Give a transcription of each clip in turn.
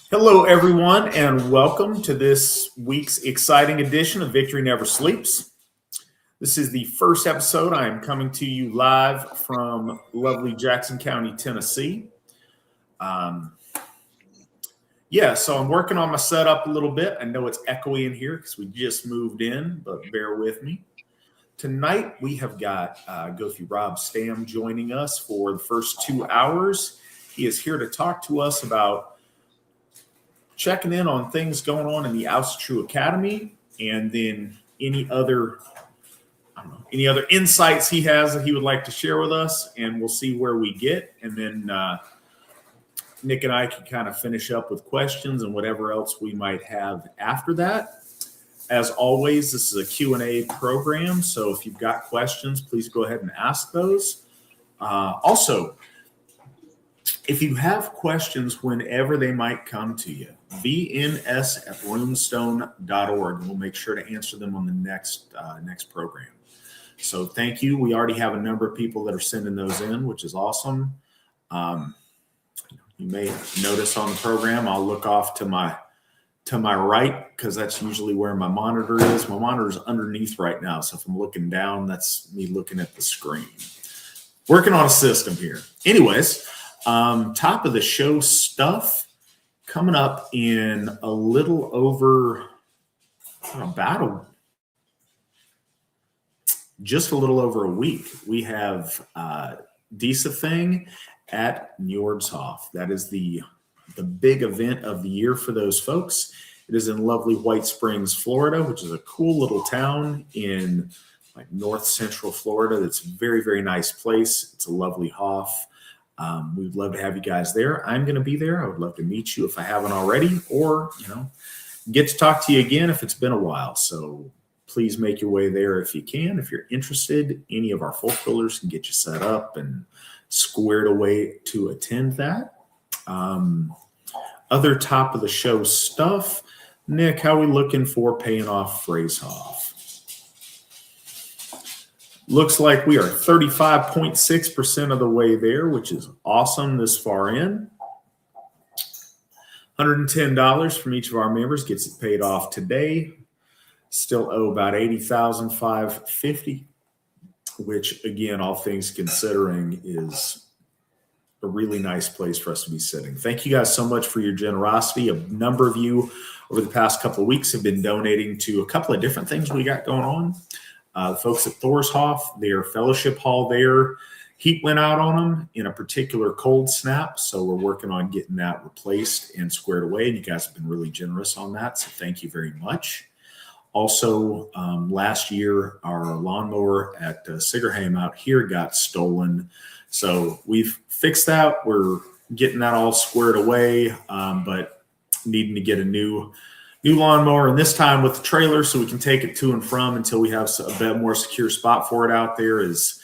Hello, everyone, and welcome to this week's exciting edition of Victory Never Sleeps. This is the first episode. I am coming to you live from lovely Jackson County, Tennessee. Um, so I'm working on my setup a little bit. I know it's echoey in here because we just moved in, but bear with me. Tonight, we have got Goði Stamm joining us for the first 2 hours. He is here to talk to us about checking in on things going on in the Asatru Academy, and then any other insights he has that he would like to share with us, and we'll see where we get. And then Nick and I can kind of finish up with questions and whatever else we might have after that. As always, this is a Q&A program, so if you've got questions, please go ahead and ask those. Also, if you have questions whenever they might come to you, vns@runestone.org, and we'll make sure to answer them on the next program. So thank you. We already have a number of people that are sending those in, which is awesome. You may notice on the program, I'll look off to my right because that's usually where my monitor is. My monitor is underneath right now, so if I'm looking down, that's me looking at the screen. Working on a system here. Anyways, top of the show stuff coming up in a little over just a little over a week. We have Disa Thing at Njordshof. That is the big event of the year for those folks. It is in lovely White Springs, Florida, which is a cool little town in north central Florida. That's a very, very nice place. It's a lovely hof. We'd love to have you guys there. I'm going to be there. I would love to meet you if I haven't already, or, get to talk to you again if it's been a while. So please make your way there if you can. If you're interested, any of our folk builders can get you set up and squared away to attend that. Other top of the show stuff. Nick, how are we looking for paying off Phrasehoff? Looks like we are 35.6% of the way there, which is awesome this far in. $110 from each of our members gets it paid off today. Still owe about $80,550, which, again, all things considering, is a really nice place for us to be sitting. Thank you guys so much for your generosity. A number of you over the past couple of weeks have been donating to a couple of different things we got going on. The folks at Thorshof, their fellowship hall there, heat went out on them in a particular cold snap. So we're working on getting that replaced and squared away. And you guys have been really generous on that. So thank you very much. Also, last year, our lawnmower at Sigerheim out here got stolen. So we've fixed that. We're getting that all squared away, but needing to get a new lawnmower, and this time with the trailer so we can take it to and from until we have a bit more secure spot for it out there is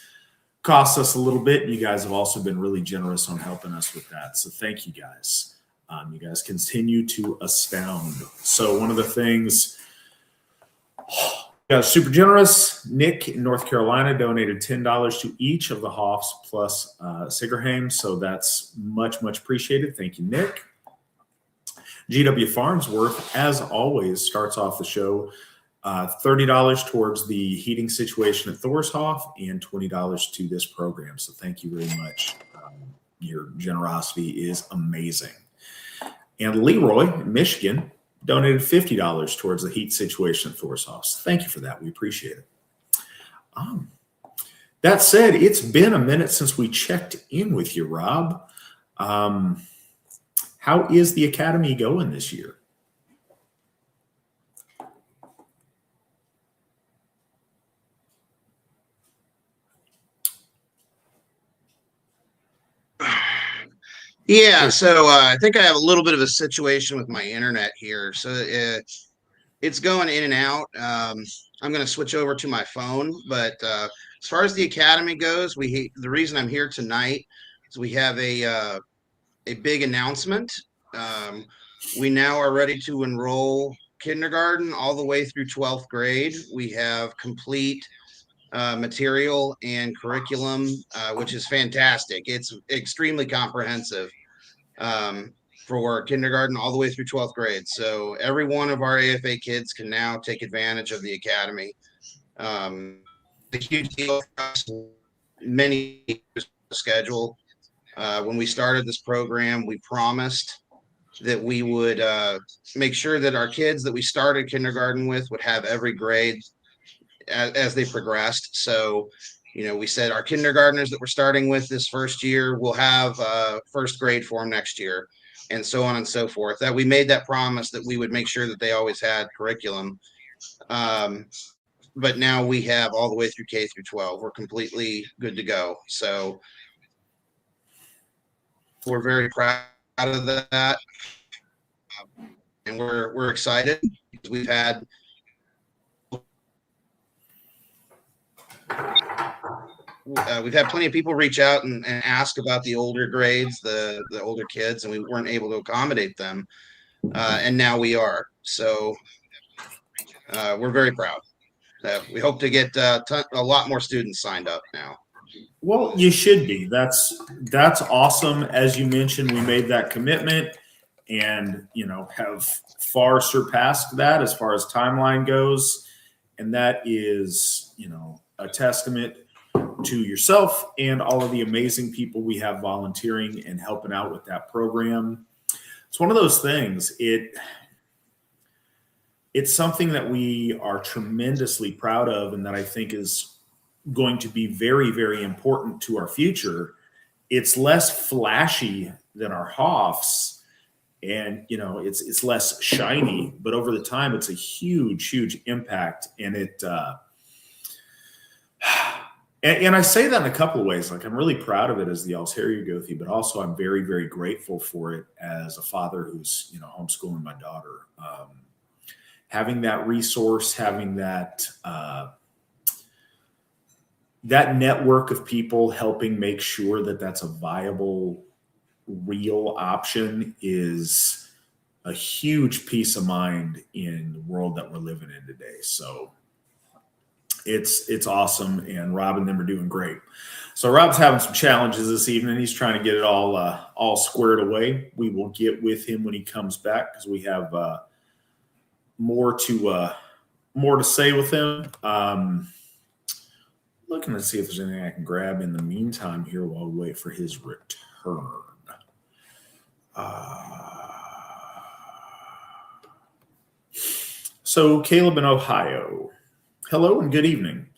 costs us a little bit. You guys have also been really generous on helping us with that. So thank you guys. You guys continue to astound. So one of the things, you guys are super generous. Nick in North Carolina donated $10 to each of the Hofs plus Sigerheim. So that's much, much appreciated. Thank you, Nick. GW Farnsworth, as always, starts off the show $30 towards the heating situation at Thorshof and $20 to this program. So thank you very much. Your generosity is amazing. And Leroy in Michigan donated $50 towards the heat situation at Thorshof. So thank you for that. We appreciate it. That said, it's been a minute since we checked in with you, Rob. How is the Academy going this year? Yeah, so I think I have a little bit of a situation with my internet here. So it's going in and out. I'm going to switch over to my phone. But as far as the Academy goes, the reason I'm here tonight is we have a big announcement. We now are ready to enroll kindergarten all the way through 12th grade. We have complete material and curriculum, which is fantastic. It's extremely comprehensive. for kindergarten all the way through 12th grade. So every one of our AFA kids can now take advantage of the academy. The huge deal for us, many years schedule. When we started this program, we promised that we would make sure that our kids that we started kindergarten with would have every grade as they progressed. So, we said our kindergartners that we're starting with this first year will have first grade for them next year, and so on and so forth. That we made that promise that we would make sure that they always had curriculum. But now we have all the way through K through 12. We're completely good to go. So we're very proud of that, and we're excited because we've had plenty of people reach out and ask about the older grades, the older kids, and we weren't able to accommodate them, and now we are. So we're very proud. We hope to get a lot more students signed up now. Well, you should be. That's awesome. As you mentioned, we made that commitment and, have far surpassed that as far as timeline goes. And that is, a testament to yourself and all of the amazing people we have volunteering and helping out with that program. It's one of those things. It's something that we are tremendously proud of and that I think is going to be very, very important to our future. It's less flashy than our Hoffs, and it's less shiny, but over the time it's a huge, huge impact. And and I say that in a couple of ways. Like, I'm really proud of it as the Altair Gothi, but also I'm very, very grateful for it as a father who's homeschooling my daughter. Having that resource, having that network of people helping make sure that that's a viable, real option is a huge peace of mind in the world that we're living in today. So it's awesome, and Rob and them are doing great. So Rob's having some challenges this evening. He's trying to get it all squared away. We will get with him when he comes back because we have more to say with him. Looking to see if there's anything I can grab in the meantime here while we wait for his return. So Caleb in Ohio. Hello and good evening.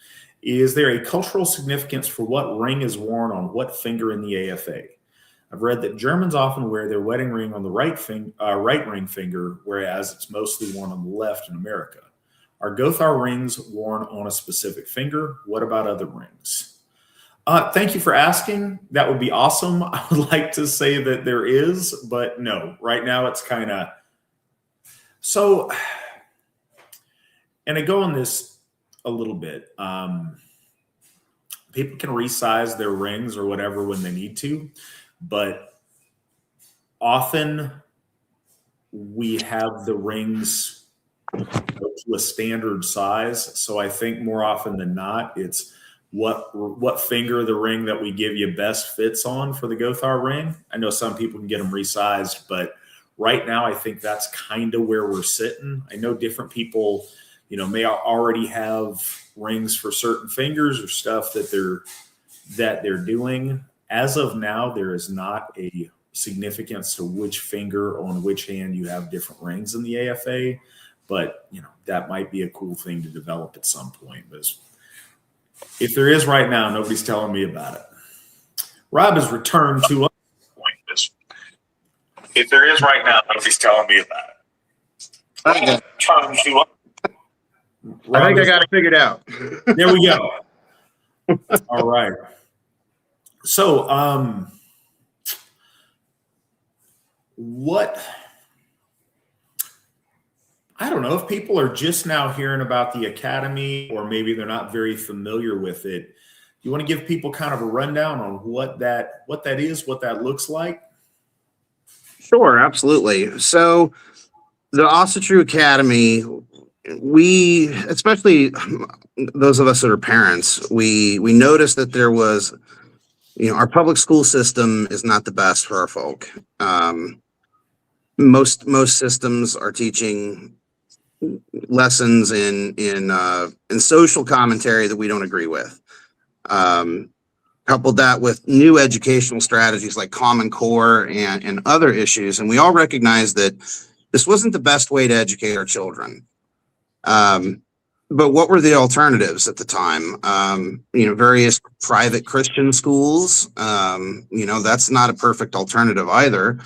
Is there a cultural significance for what ring is worn on what finger in the AFA? I've read that Germans often wear their wedding ring on the right ring finger, whereas it's mostly worn on the left in America. Are Gothar rings worn on a specific finger? What about other rings? Thank you for asking. That would be awesome. I would like to say that there is, but no. Right now it's kind of... So, and I go on this a little bit. People can resize their rings or whatever when they need to, but often we have the rings to a standard size. So I think more often than not, it's what finger the ring that we give you best fits on for the Gothar ring. I know some people can get them resized, but right now I think that's kind of where we're sitting. I know different people, may already have rings for certain fingers or stuff that they're doing. As of now, there is not a significance to which finger on which hand you have different rings in the AFA, but that might be a cool thing to develop at some point. But if there is right now, nobody's telling me about it. Rob has returned to us. If there is right now, nobody's telling me about it. I think I got it figured out. There we go. All right. So, I don't know if people are just now hearing about the Academy, or maybe they're not very familiar with it. You want to give people kind of a rundown on what that is, what that looks like? Sure, absolutely. So the Asatru Academy, we, especially those of us that are parents, we noticed that there was our public school system is not the best for our folk. Most systems are teaching lessons in social commentary that we don't agree with. Coupled that with new educational strategies like Common Core and other issues, and we all recognize that this wasn't the best way to educate our children. But what were the alternatives at the time? Various private Christian schools. That's not a perfect alternative either.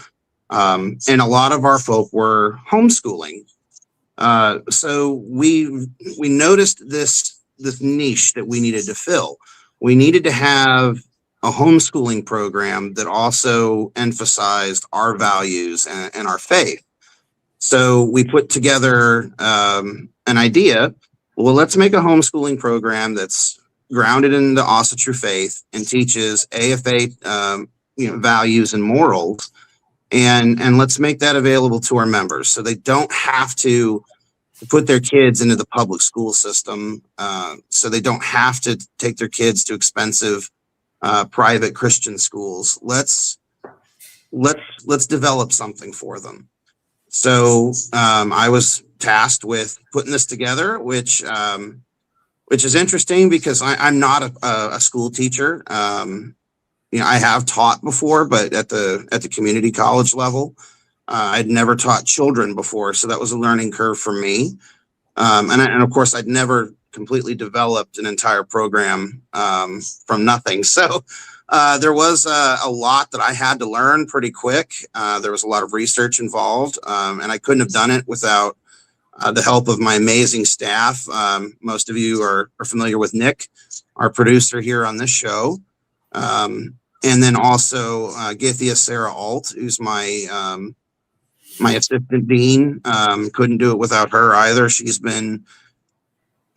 And a lot of our folk were homeschooling. So we noticed this niche that we needed to fill. We needed to have a homeschooling program that also emphasized our values and our faith. So we put together an idea. Well, let's make a homeschooling program that's grounded in the Asatru faith and teaches AFA, values and morals, and let's make that available to our members so they don't have to put their kids into the public school system, so they don't have to take their kids to expensive private Christian schools. Let's develop something for them. So I was tasked with putting this together, which is interesting because I'm not a school teacher. I have taught before, but at the community college level. I'd never taught children before, so that was a learning curve for me. And of course, I'd never completely developed an entire program from nothing. So there was a lot that I had to learn pretty quick. There was a lot of research involved, and I couldn't have done it without the help of my amazing staff. Most of you are familiar with Nick, our producer here on this show. And then also Githia Sarah Alt, who's my assistant dean. Couldn't do it without her either. She's been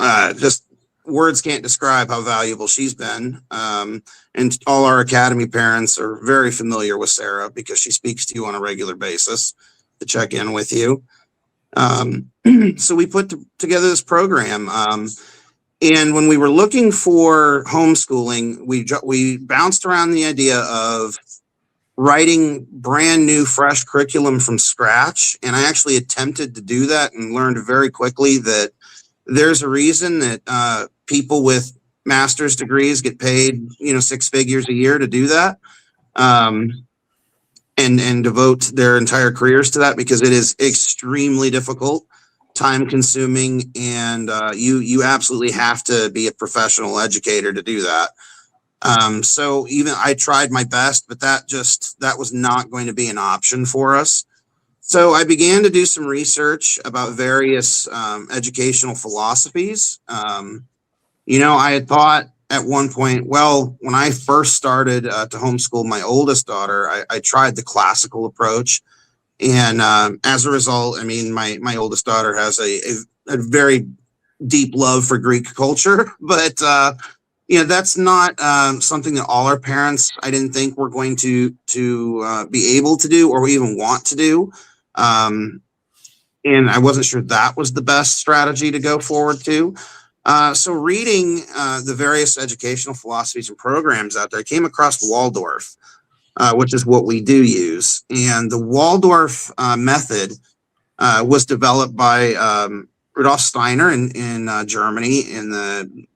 just words can't describe how valuable she's been. And all our academy parents are very familiar with Sarah because she speaks to you on a regular basis to check in with you. So we put together this program. And when we were looking for homeschooling, we bounced around the idea of writing brand new, fresh curriculum from scratch. And I actually attempted to do that and learned very quickly that there's a reason that people with master's degrees get paid, 6 figures a year to do that, and devote their entire careers to that, because it is extremely difficult, time consuming, and you absolutely have to be a professional educator to do that. So even I tried my best, but that was not going to be an option for us. So I began to do some research about various educational philosophies. I had thought at one point, well, when I first started to homeschool my oldest daughter, I tried the classical approach. And as a result, my oldest daughter has a very deep love for Greek culture, but that's not something that all our parents, I didn't think, were going to be able to do or even want to do. And I wasn't sure that was the best strategy to go forward to. So reading the various educational philosophies and programs out there, I came across Waldorf, which is what we do use. And the Waldorf method was developed by Rudolf Steiner in Germany in the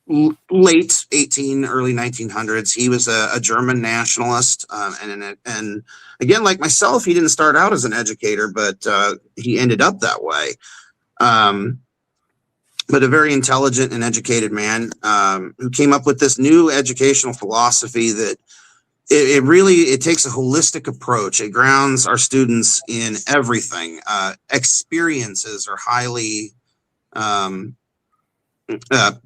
late early 1900s. He was a German nationalist, and again, like myself, he didn't start out as an educator, but he ended up that way. But a very intelligent and educated man who came up with this new educational philosophy that it takes a holistic approach. It grounds our students in everything. Experiences are highly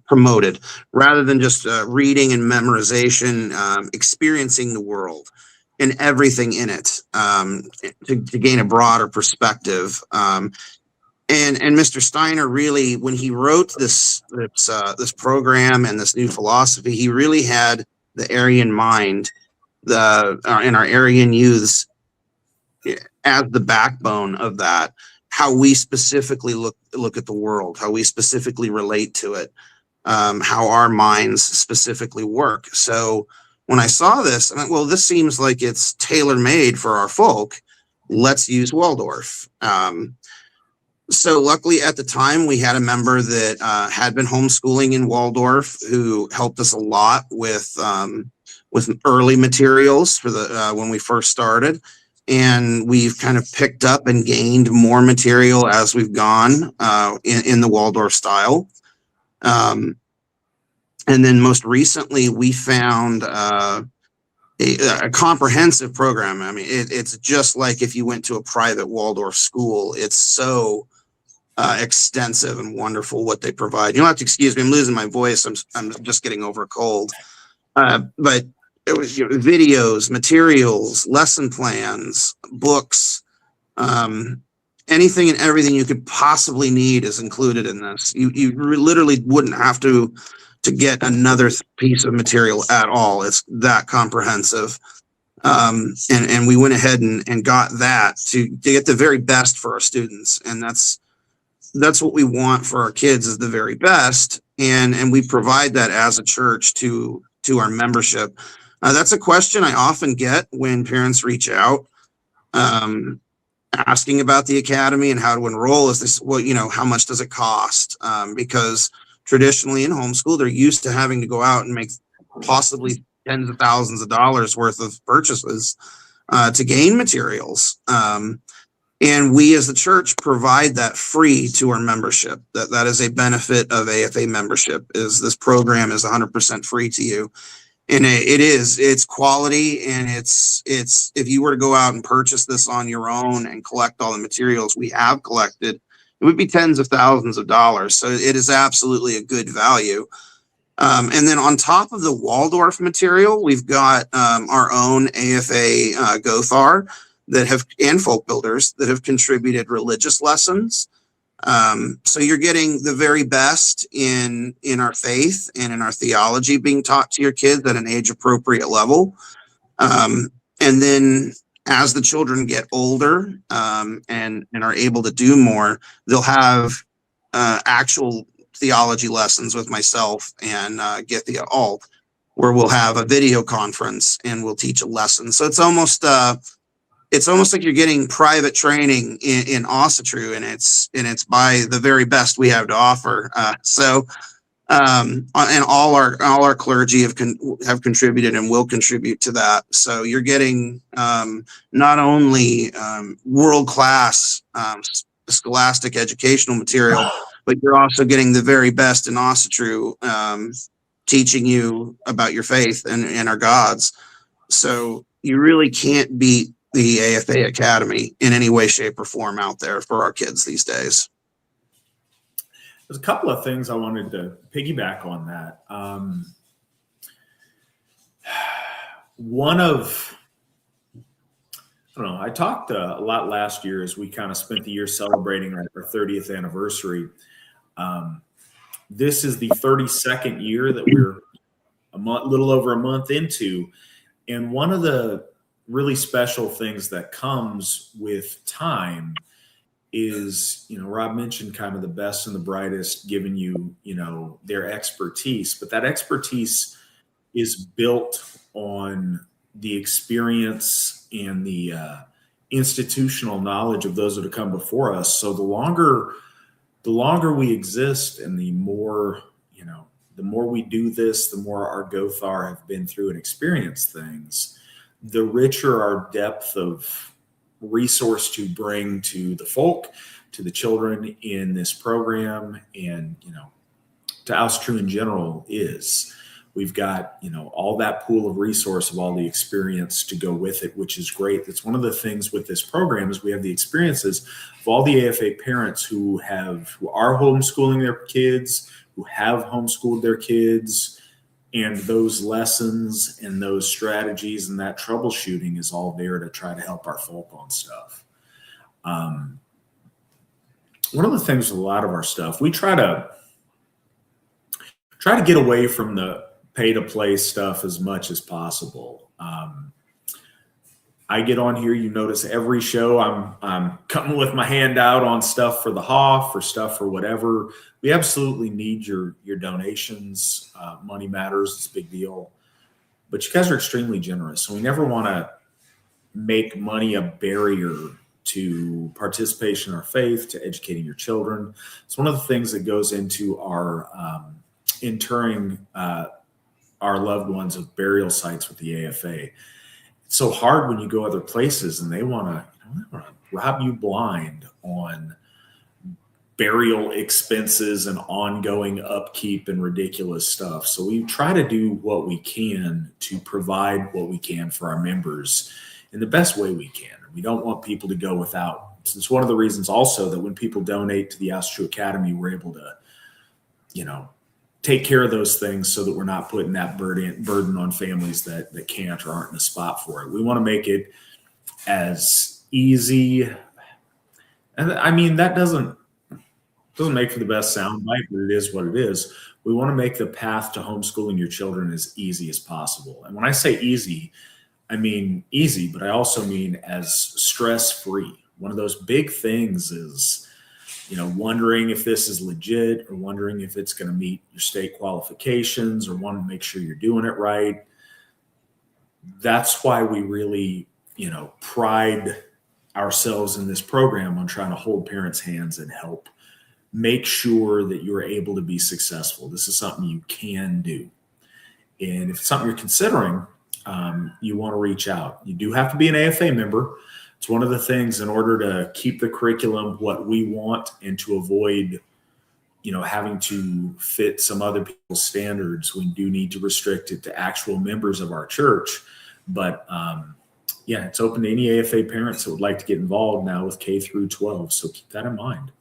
promoted rather than just reading and memorization, experiencing the world and everything in it to gain a broader perspective. And Mr. Steiner really, when he wrote this program and this new philosophy, he really had the Aryan mind, and our Aryan youths as the backbone of that. How we specifically look at the world, how we specifically relate to it, how our minds specifically work. So when I saw this, I went, well, this seems like it's tailor made for our folk. Let's use Waldorf. So luckily at the time we had a member that had been homeschooling in Waldorf who helped us a lot with early materials for the when we first started, and we've kind of picked up and gained more material as we've gone in the Waldorf style. And then most recently we found a comprehensive program. I mean, it's just like if you went to a private Waldorf school. It's so extensive and wonderful what they provide. You don't have to excuse me. I'm losing my voice. I'm just getting over a cold. But it was videos, materials, lesson plans, books, anything and everything you could possibly need is included in this. You literally wouldn't have to get another piece of material at all. It's that comprehensive. And we went ahead and got that to get the very best for our students. And that's what we want for our kids, is the very best. And we provide that as a church to our membership. That's a question I often get when parents reach out, asking about the academy and how to enroll. Is this, well, how much does it cost? Because traditionally in homeschool, they're used to having to go out and make possibly tens of thousands of dollars worth of purchases to gain materials. And we as the church provide that free to our membership. That is a benefit of AFA membership, is this program is 100% free to you. And it's quality, and it's if you were to go out and purchase this on your own and collect all the materials we have collected, it would be tens of thousands of dollars. So it is absolutely a good value. And then on top of the Waldorf material, we've got our own AFA Gothar and folk builders that have contributed religious lessons. So you're getting the very best in our faith and in our theology being taught to your kids at an age appropriate level. And then as the children get older and are able to do more, they'll have actual theology lessons with myself and get the alt, where we'll have a video conference and we'll teach a lesson. So it's almost like you're getting private training in Asatru, and it's by the very best we have to offer. And all our clergy have contributed and will contribute to that. So you're getting not only world-class scholastic educational material, but you're also getting the very best in Asatru, teaching you about your faith and our gods. So you really can't beat the AFA Academy in any way, shape, or form out there for our kids these days. There's a couple of things I wanted to piggyback on that. I talked a lot last year as we kind of spent the year celebrating our 30th anniversary. This is the 32nd year that we're little over a month into. And one of the really special things that comes with time is, Rob mentioned kind of the best and the brightest giving you, their expertise, but that expertise is built on the experience and the institutional knowledge of those that have come before us. So the longer we exist, and the more we do this, the more our Gothar have been through and experienced things, the richer our depth of resource to bring to the folk, to the children in this program, and to Asatru in general is. We've got all that pool of resource of all the experience to go with it, which is great. That's one of the things with this program, is we have the experiences of all the AFA parents who are homeschooling their kids, who have homeschooled their kids. And those lessons and those strategies and that troubleshooting is all there to try to help our folk on stuff. One of the things with a lot of our stuff, we try to get away from the pay-to-play stuff as much as possible. I get on here, you notice every show I'm coming with my hand out on stuff for the HOF or stuff for whatever. We absolutely need your donations. Money matters. It's a big deal. but you guys are extremely generous. So we never want to make money a barrier to participation in our faith, to educating your children. It's one of the things that goes into our interring our loved ones of burial sites with the AFA. It's so hard when you go other places and they want to rob you blind on burial expenses and ongoing upkeep and ridiculous stuff. So we try to do what we can to provide what we can for our members in the best way we can. We don't want people to go without. It's one of the reasons also that when people donate to the Asatru Academy, we're able to, take care of those things so that we're not putting that burden on families that can't or aren't in a spot for it. We want to make it as easy. And I mean, that doesn't make for the best soundbite, but it is what it is. We want to make the path to homeschooling your children as easy as possible. And when I say easy, I mean easy, but I also mean as stress-free. One of those big things is, wondering if this is legit or wondering if it's going to meet your state qualifications or want to make sure you're doing it right. That's why we really, pride ourselves in this program on trying to hold parents' hands and help make sure that you're able to be successful. This is something you can do. And if it's something you're considering, you want to reach out. You do have to be an AFA member. It's one of the things in order to keep the curriculum what we want and to avoid, having to fit some other people's standards. We do need to restrict it to actual members of our church. But it's open to any AFA parents that would like to get involved now with K through 12. So keep that in mind.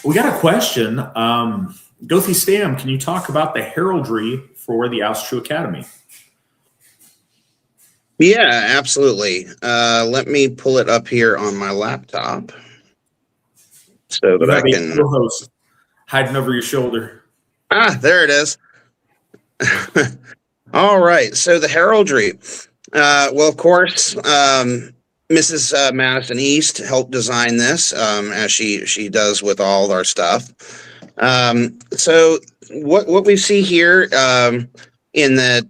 We got a question. Goði Stamm, can you talk about the heraldry for the Asatru Academy? Yeah, absolutely. Let me pull it up here on my laptop so that I can. Co-host hiding over your shoulder. There it is. All right. So the heraldry. Well, of course, Mrs. Madison East helped design this, as she does with all of our stuff. So what we see here in the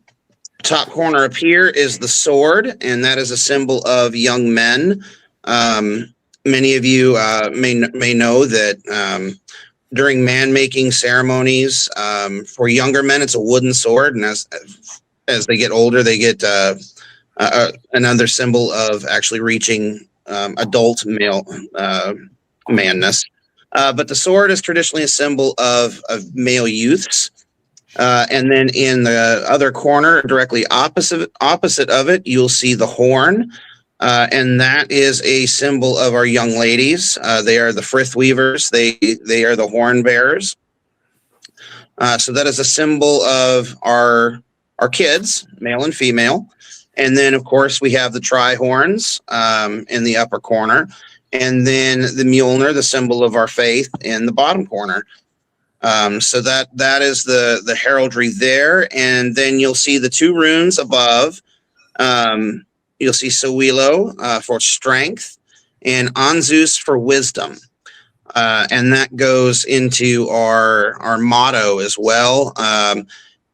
top corner up here is the sword, and that is a symbol of young men. Many of you may know that during man-making ceremonies, for younger men, it's a wooden sword, and as they get older, they get another symbol of actually reaching adult male manness. But the sword is traditionally a symbol of male youths. And then in the other corner, directly opposite of it, you'll see the horn. And that is a symbol of our young ladies. They are the frith weavers. They are the horn bearers. So that is a symbol of our kids, male and female. And then, of course, we have the tri-horns in the upper corner. And then the Mjolnir, the symbol of our faith, in the bottom corner. So that is the heraldry there. And then you'll see the two runes above. You'll see Sawilo for strength and Anzus for wisdom. And that goes into our motto as well.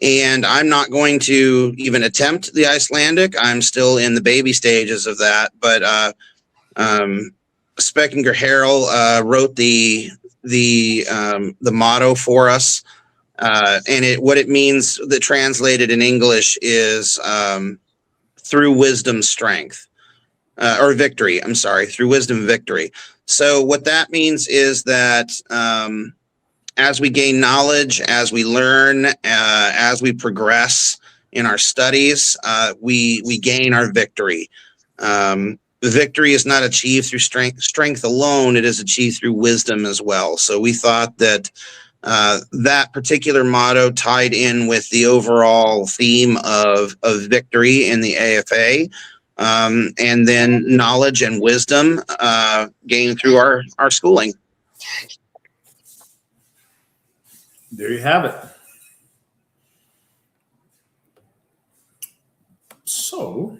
And I'm not going to even attempt the Icelandic. I'm still in the baby stages of that. But Spekinger Harrell wrote the motto for us, and what it means, that translated in English, is through wisdom, strength, or victory. I'm sorry, through wisdom, victory. So what that means is that as we gain knowledge, as we learn, as we progress in our studies, we gain our victory. Victory is not achieved through strength alone. It is achieved through wisdom as well. So we thought that that particular motto tied in with the overall theme of victory in the AFA, and then knowledge and wisdom gained through our schooling. There you have it. So,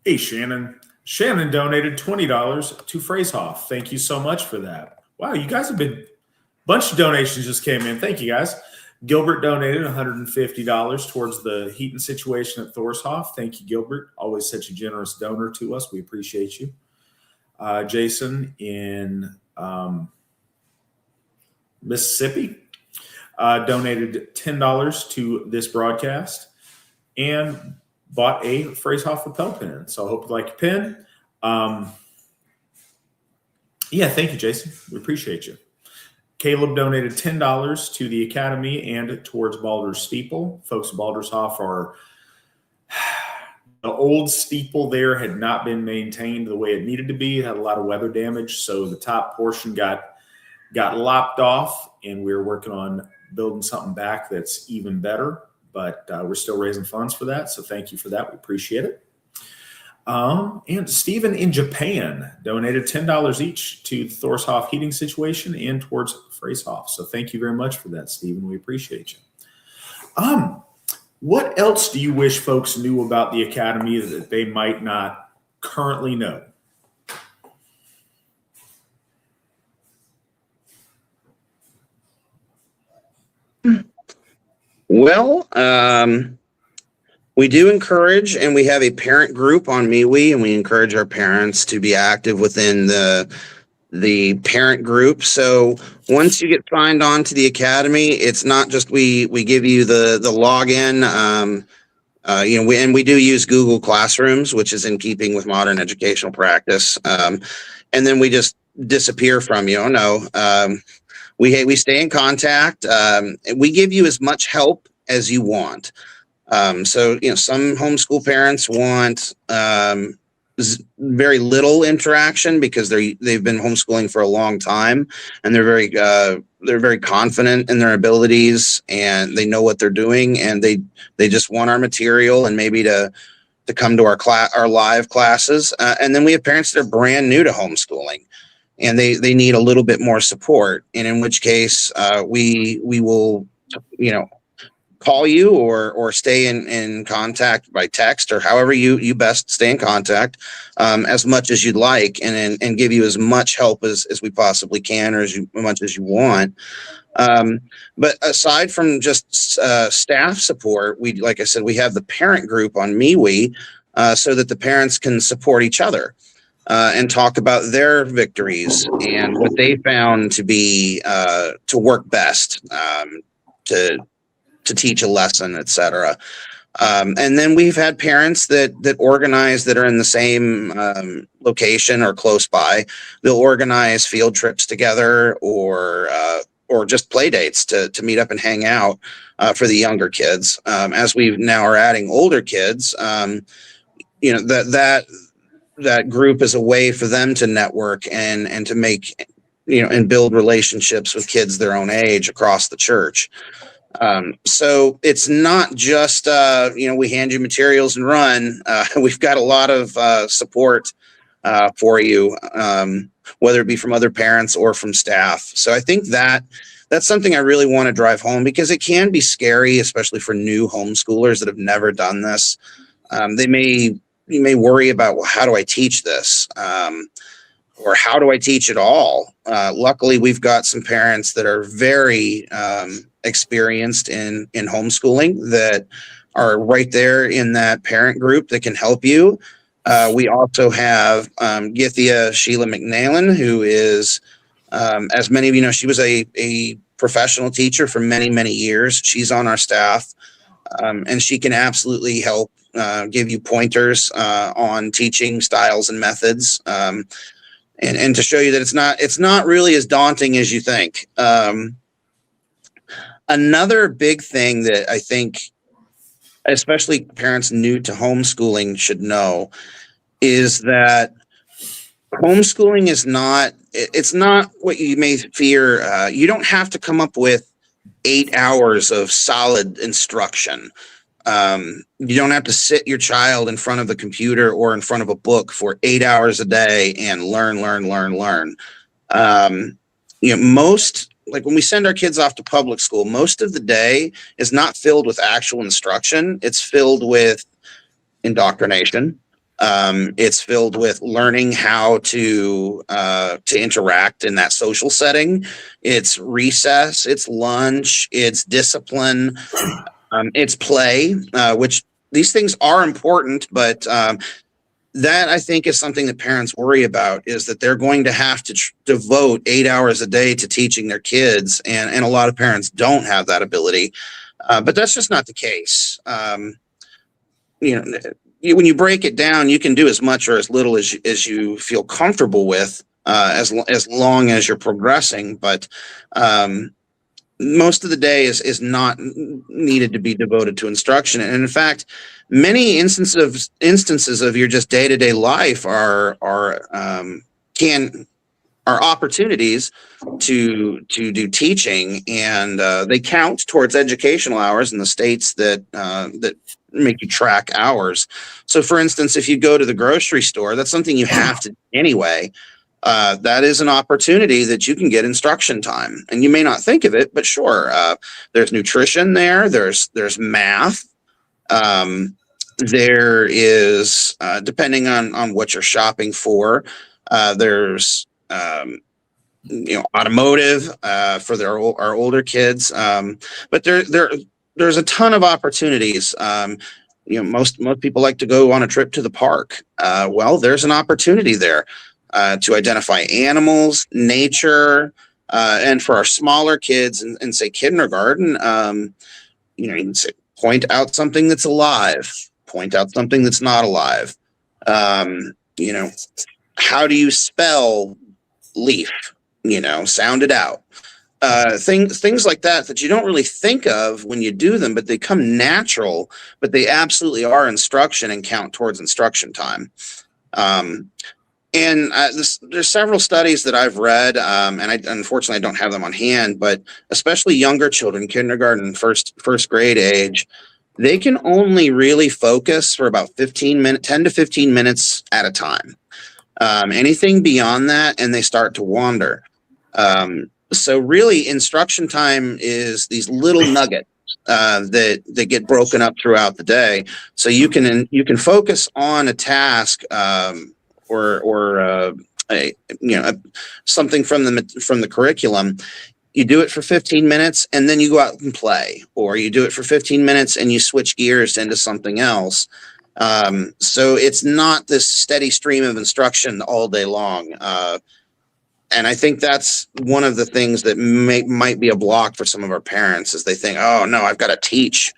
hey, Shannon. Shannon donated $20 to Phrasehoff. Thank you so much for that. Wow, you guys have been, bunch of donations just came in. Thank you guys. Gilbert donated $150 towards the heating situation at Thorshoff. Thank you, Gilbert. Always such a generous donor to us. We appreciate you. Jason in Mississippi donated $10 to this broadcast and bought a Phrasehoff lapel pin. So I hope you like your pin. Yeah, thank you, Jason. We appreciate you. Caleb donated $10 to the Academy and towards Baldur's Steeple. Folks, Baldershoff are the old steeple there had not been maintained the way it needed to be. It had a lot of weather damage, so the top portion got lopped off, and we're working on building something back that's even better. But we're still raising funds for that, so thank you for that. We appreciate it. And Stephen in Japan donated $10 each to the Thorshoff heating situation and towards Phrasehoff. So thank you very much for that, Stephen. We appreciate you. What else do you wish folks knew about the Academy that they might not currently know? Well, we do encourage, and we have a parent group on MeWe, and we encourage our parents to be active within the parent group. So once you get signed on to the Academy, it's not just we give you the login. We do use Google Classrooms, which is in keeping with modern educational practice. And then we just disappear from you. Oh no. We stay in contact. We give you as much help as you want. So some homeschool parents want very little interaction because they've been homeschooling for a long time, and they're very confident in their abilities, and they know what they're doing, and they just want our material and maybe to come to our live classes. And then we have parents that are brand new to homeschooling, and they need a little bit more support. And in which case, we will, call you or stay in contact by text or however you best stay in contact as much as you'd like, and give you as much help as we possibly can, or as much as you want. But aside from just staff support, like I said, we have the parent group on MeWe so that the parents can support each other. And talk about their victories and what they found to be to work best, to teach a lesson, etc. And then we've had parents that organize, that are in the same location or close by. They'll organize field trips together or just play dates to meet up and hang out for the younger kids. As we now are adding older kids, that group is a way for them to network and to make, and build relationships with kids their own age across the church. So it's not just, we hand you materials and run. We've got a lot of support for you, whether it be from other parents or from staff. So I think that's something I really want to drive home, because it can be scary, especially for new homeschoolers that have never done this. You may worry about, well, how do I teach this? Or how do I teach it all? Luckily, we've got some parents that are very experienced in homeschooling that are right there in that parent group that can help you. We also have Githia Sheila McNailan, who is, as many of you know, she was a professional teacher for many, many years. She's on our staff, and she can absolutely help give you pointers on teaching styles and methods, and to show you that it's not really as daunting as you think. Another big thing that I think, especially parents new to homeschooling, should know is that homeschooling is it's not what you may fear. You don't have to come up with 8 hours of solid instruction. You don't have to sit your child in front of the computer or in front of a book for 8 hours a day and learn. Like when we send our kids off to public school, most of the day is not filled with actual instruction. It's filled with indoctrination. It's filled with learning how to interact in that social setting. It's recess, it's lunch, it's discipline, it's play, which these things are important, but that I think is something that parents worry about, is that they're going to have to devote 8 hours a day to teaching their kids. And a lot of parents don't have that ability. But that's just not the case. When you break it down, you can do as much or as little as you feel comfortable with, as long as you're progressing. But most of the day is not needed to be devoted to instruction. And in fact, many instances of your just day-to-day life are opportunities to do teaching, and they count towards educational hours in the states that make you track hours. So for instance, if you go to the grocery store, that's something you have to do anyway. That is an opportunity that you can get instruction time, and you may not think of it, but sure, there's nutrition there. There's math. There is, depending on what you're shopping for, there's automotive for our older kids. But there's a ton of opportunities. Most people like to go on a trip to the park. Well, there's an opportunity there to identify animals, nature, and for our smaller kids and say kindergarten, you can say, point out something that's alive, point out something that's not alive. How do you spell leaf? Sound it out. Things like that you don't really think of when you do them, but they come natural, but they absolutely are instruction and count towards instruction time. And there's several studies that I've read, and unfortunately I don't have them on hand, but especially younger children, kindergarten, first grade age, they can only really focus for about 10 to 15 minutes at a time. Anything beyond that, and they start to wander. So really, instruction time is these little nuggets that get broken up throughout the day. So you can focus on a task, or something from the curriculum. You do it for 15 minutes and then you go out and play, or you do it for 15 minutes and you switch gears into something else. So it's not this steady stream of instruction all day long. And I think that's one of the things that might be a block for some of our parents, is they think, oh no, I've got to teach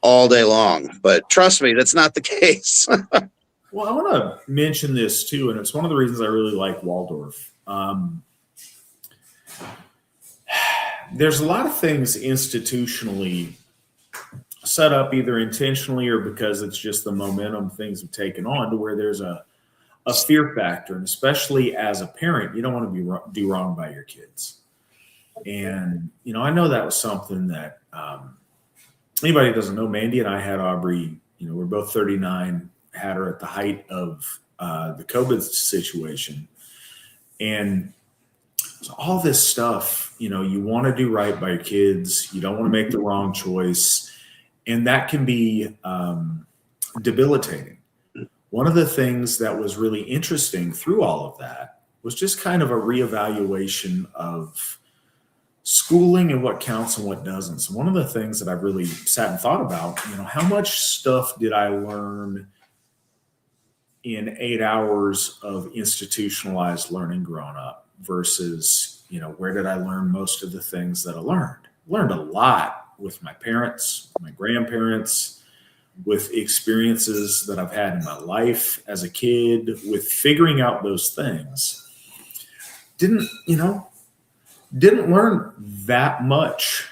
all day long. But trust me, that's not the case. Well, I want to mention this too, and it's one of the reasons I really like Waldorf. There's a lot of things institutionally set up, either intentionally or because it's just the momentum things have taken on, to where there's a fear factor, and especially as a parent, you don't want to do wrong by your kids. And I know that was something that anybody who doesn't know, Mandy and I had Aubrey. We're both 39. Had her at the height of the COVID situation, and so all this stuff. You want to do right by your kids. You don't want to make the wrong choice, and that can be debilitating. One of the things that was really interesting through all of that was just kind of a reevaluation of schooling and what counts and what doesn't. So one of the things that I've really sat and thought about, how much stuff did I learn in 8 hours of institutionalized learning growing up versus, where did I learn most of the things that I learned? Learned a lot with my parents, my grandparents, with experiences that I've had in my life as a kid, with figuring out those things. Didn't learn that much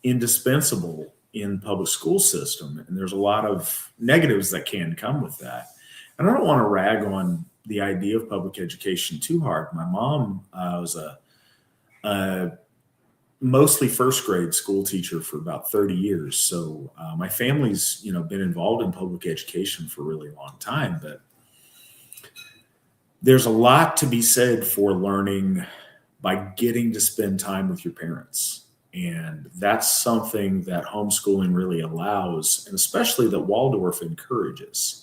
indispensable in public school system. And there's a lot of negatives that can come with that. And I don't want to rag on the idea of public education too hard. My mom was a mostly first grade school teacher for about 30 years. So my family's, been involved in public education for a really long time. But there's a lot to be said for learning by getting to spend time with your parents. And that's something that homeschooling really allows, and especially that Waldorf encourages.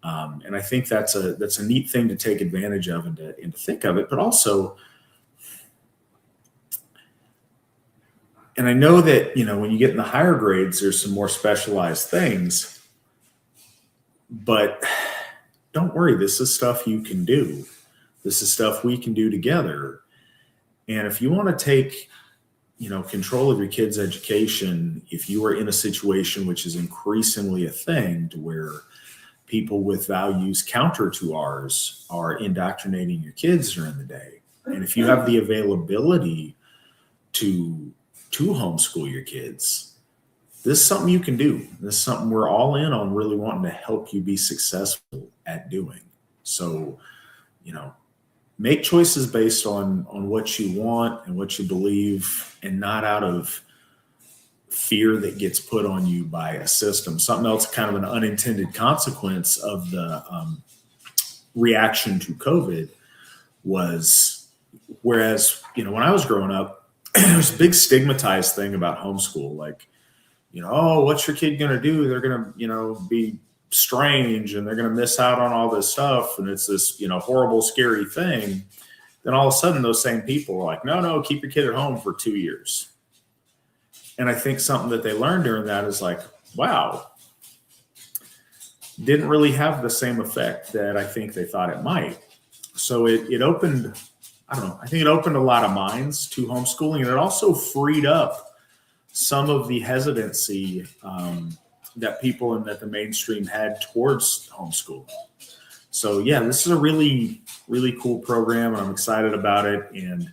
And I think that's a neat thing to take advantage of and to think of it. But also, and I know that, when you get in the higher grades, there's some more specialized things, but don't worry, this is stuff you can do. This is stuff we can do together. And if you want to take, control of your kids' education, if you are in a situation which is increasingly a thing to where people with values counter to ours are indoctrinating your kids during the day, and if you have the availability to homeschool your kids, this is something you can do. This is something we're all in on, really wanting to help you be successful at doing. So, make choices based on what you want and what you believe, and not out of fear that gets put on you by a system. Something else, kind of an unintended consequence of the reaction to COVID was, whereas, when I was growing up, there was a big stigmatized thing about homeschool. Like, oh, what's your kid going to do? They're going to, be strange, and they're going to miss out on all this stuff. And it's this, horrible, scary thing. Then all of a sudden those same people are like, no, keep your kid at home for 2 years. And I think something that they learned during that is like, wow, didn't really have the same effect that I think they thought it might. So it opened, I think it opened a lot of minds to homeschooling, and it also freed up some of the hesitancy that people and that the mainstream had towards homeschooling. So yeah, this is a really, really cool program, and I'm excited about it. And,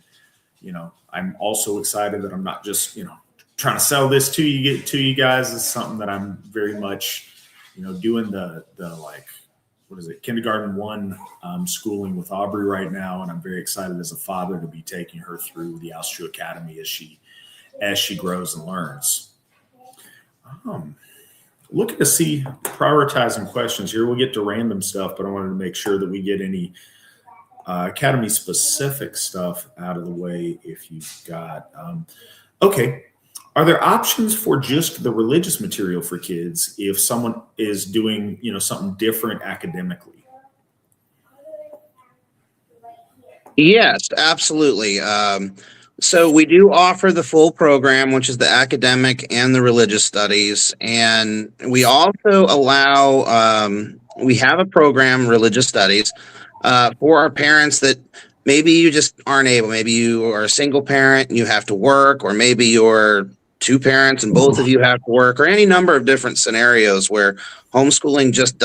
I'm also excited that I'm not just, trying to sell this to you guys. It's something that I'm very much, doing the like, what is it? Kindergarten 1 schooling with Aubrey right now. And I'm very excited as a father to be taking her through the Asatru Academy as she grows and learns. Looking to see prioritizing questions here. We'll get to random stuff, but I wanted to make sure that we get any Academy specific stuff out of the way if you've got. Okay. Are there options for just the religious material for kids if someone is doing, something different academically? Yes, absolutely. So we do offer the full program, which is the academic and the religious studies. And we also allow, we have a program, religious studies, for our parents that maybe you just aren't able. Maybe you are a single parent and you have to work, or maybe you're 2 parents and both of you have to work, or any number of different scenarios where homeschooling just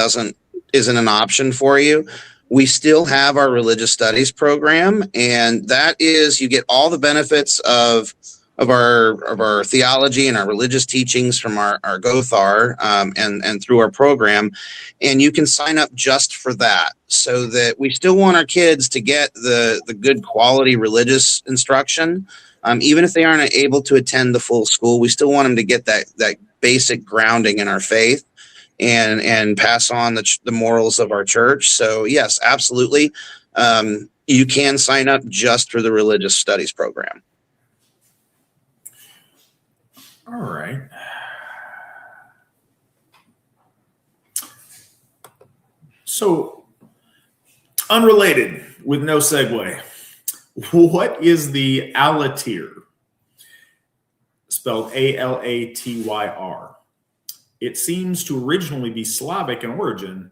isn't an option for you. We still have our religious studies program, and that is, you get all the benefits of our theology and our religious teachings from our Gothar, and through our program, and you can sign up just for that, so that we still want our kids to get the good quality religious instruction. Even if they aren't able to attend the full school, we still want them to get that basic grounding in our faith, and pass on the morals of our church. So yes, absolutely. You can sign up just for the religious studies program. All right. So, unrelated, with no segue, what is the Alatyr? Spelled Alatyr. It seems to originally be Slavic in origin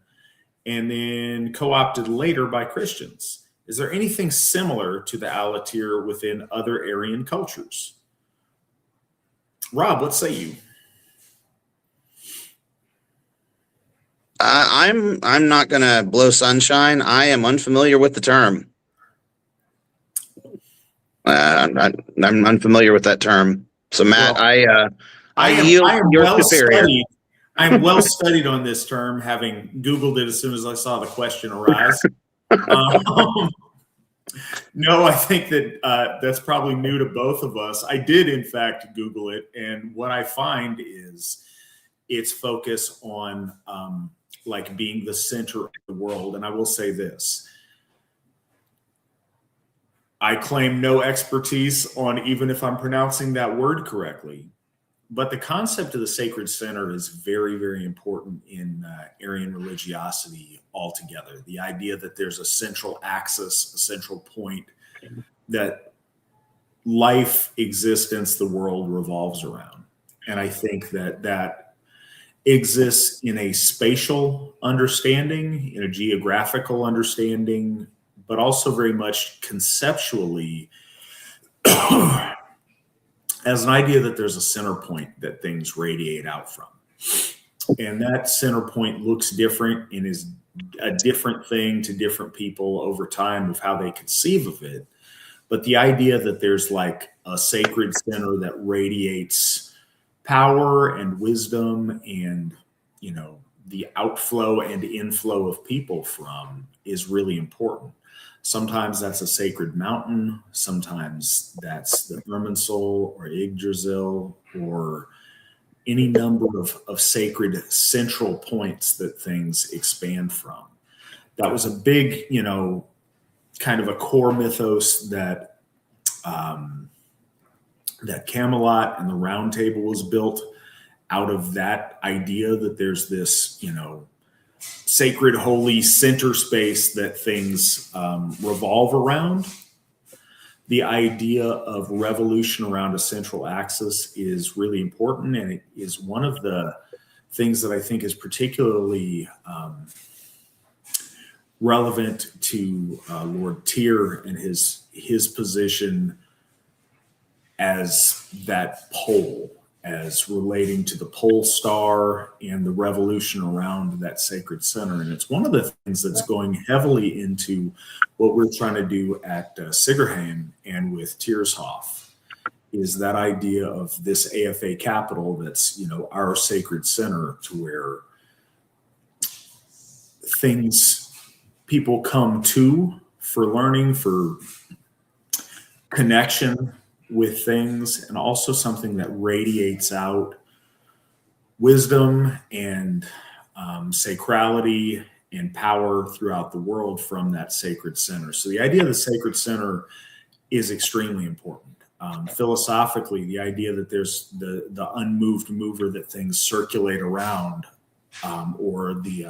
and then co-opted later by Christians. Is there anything similar to the Alatyr within other Aryan cultures? Rob, what say you? I'm not going to blow sunshine. I am unfamiliar with the term. I'm unfamiliar with that term. So Matt, well, I yield your superior. I'm well studied on this term, having Googled it as soon as I saw the question arise. No, I think that that's probably new to both of us. I did, in fact, Google it, and what I find is its focus on like being the center of the world. And I will say this. I claim no expertise on even if I'm pronouncing that word correctly. but the concept of the sacred center is very, very important in Aryan religiosity altogether. The idea that there's a central axis, a central point that life, existence, the world revolves around. And I think that that exists in a spatial understanding, in a geographical understanding, but also very much conceptually as an idea that there's a center point that things radiate out from. And that center point looks different and is a different thing to different people over time of how they conceive of it. But the idea that there's like a sacred center that radiates power and wisdom and, you know, the outflow and inflow of people from is really important. Sometimes that's a sacred mountain. Sometimes that's the Irminsul or Yggdrasil or any number of sacred central points that things expand from. That was a big, you know, kind of a core mythos that that Camelot and the Round Table was built out of that idea that there's this, you know, sacred, holy center space that things revolve around. The idea of revolution around a central axis is really important, and it is one of the things that I think is particularly relevant to Lord Tyr and his position as that pole, as relating to the pole star and the revolution around that sacred center. And it's one of the things that's going heavily into what we're trying to do at Sigerheim and with Tiershoff, is that idea of this AFA capital that's, you know, our sacred center, to where things people come to for learning, for connection with things, and also something that radiates out wisdom and sacrality and power throughout the world from that sacred center. So the idea of the sacred center is extremely important. Philosophically, the idea that there's the unmoved mover that things circulate around, or the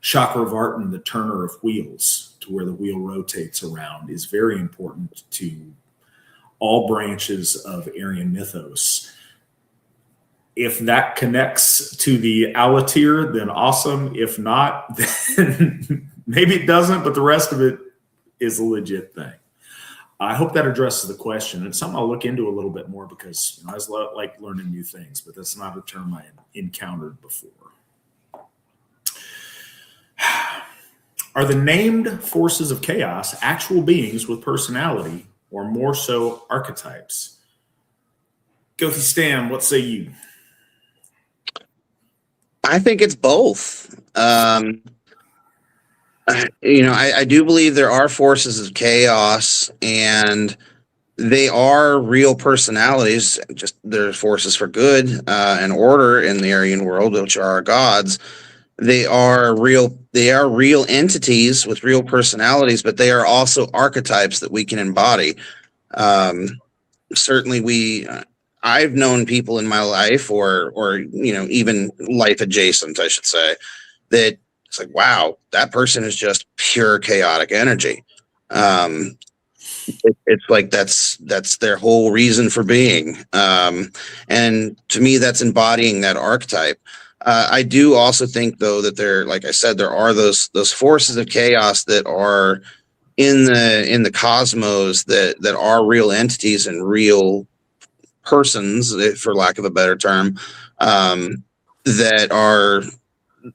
Chakravartin, the turner of wheels, to where the wheel rotates around, is very important to all branches of Aryan mythos. If that connects to the Alatyr, then awesome. If not, then maybe it doesn't, but the rest of it is a legit thing. I hope that addresses the question. It's something I'll look into a little bit more, because, you know, I just like learning new things, but that's not a term I encountered before. Are the named forces of chaos actual beings with personality, or more so archetypes? Gothi Stamm, what say you? I think it's both. You know, I do believe there are forces of chaos, and they are real personalities. Just they're forces for good and order in the Aryan world, which are our gods. They are real. They are real entities with real personalities, but they are also archetypes that we can embody. Certainly, I've known people in my life, or you know, even life adjacent, I should say, that it's like, wow, that person is just pure chaotic energy. It's like that's their whole reason for being, and to me, that's embodying that archetype. I do also think, though, that there, like I said, there are those forces of chaos that are in the cosmos that are real entities and real persons, for lack of a better term, that are,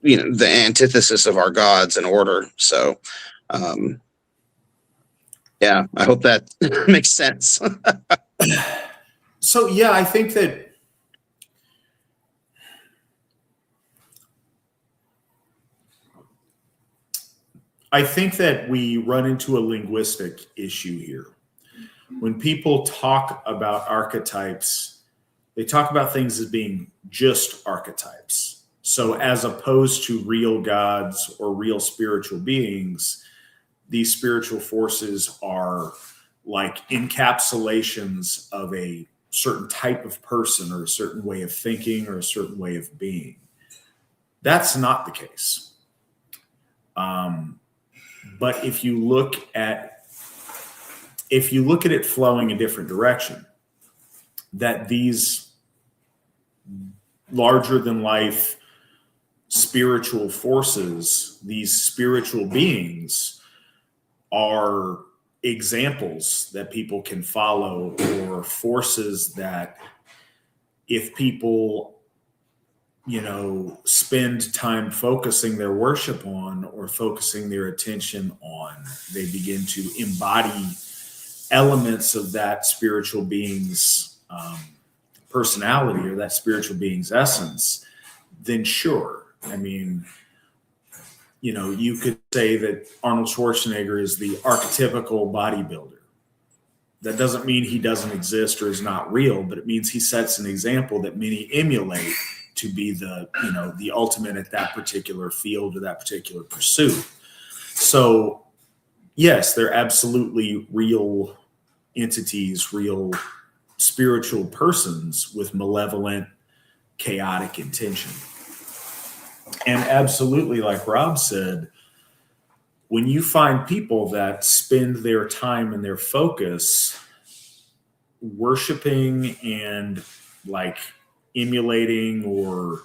you know, the antithesis of our gods and order. So, yeah, I hope that makes sense. So, yeah, I think that we run into a linguistic issue here. When people talk about archetypes, they talk about things as being just archetypes. So as opposed to real gods or real spiritual beings, these spiritual forces are like encapsulations of a certain type of person or a certain way of thinking or a certain way of being. That's not the case. But if you look at it flowing a different direction, that these larger than life spiritual forces, these spiritual beings, are examples that people can follow, or forces that if people, spend time focusing their worship on or focusing their attention on, they begin to embody elements of that spiritual being's personality or that spiritual being's essence, then sure. I mean, you could say that Arnold Schwarzenegger is the archetypical bodybuilder. That doesn't mean he doesn't exist or is not real, but it means he sets an example that many emulate to be the ultimate at that particular field or that particular pursuit. So, yes, they're absolutely real entities, real spiritual persons with malevolent, chaotic intention. And absolutely, like Rob said, when you find people that spend their time and their focus worshiping and like emulating, or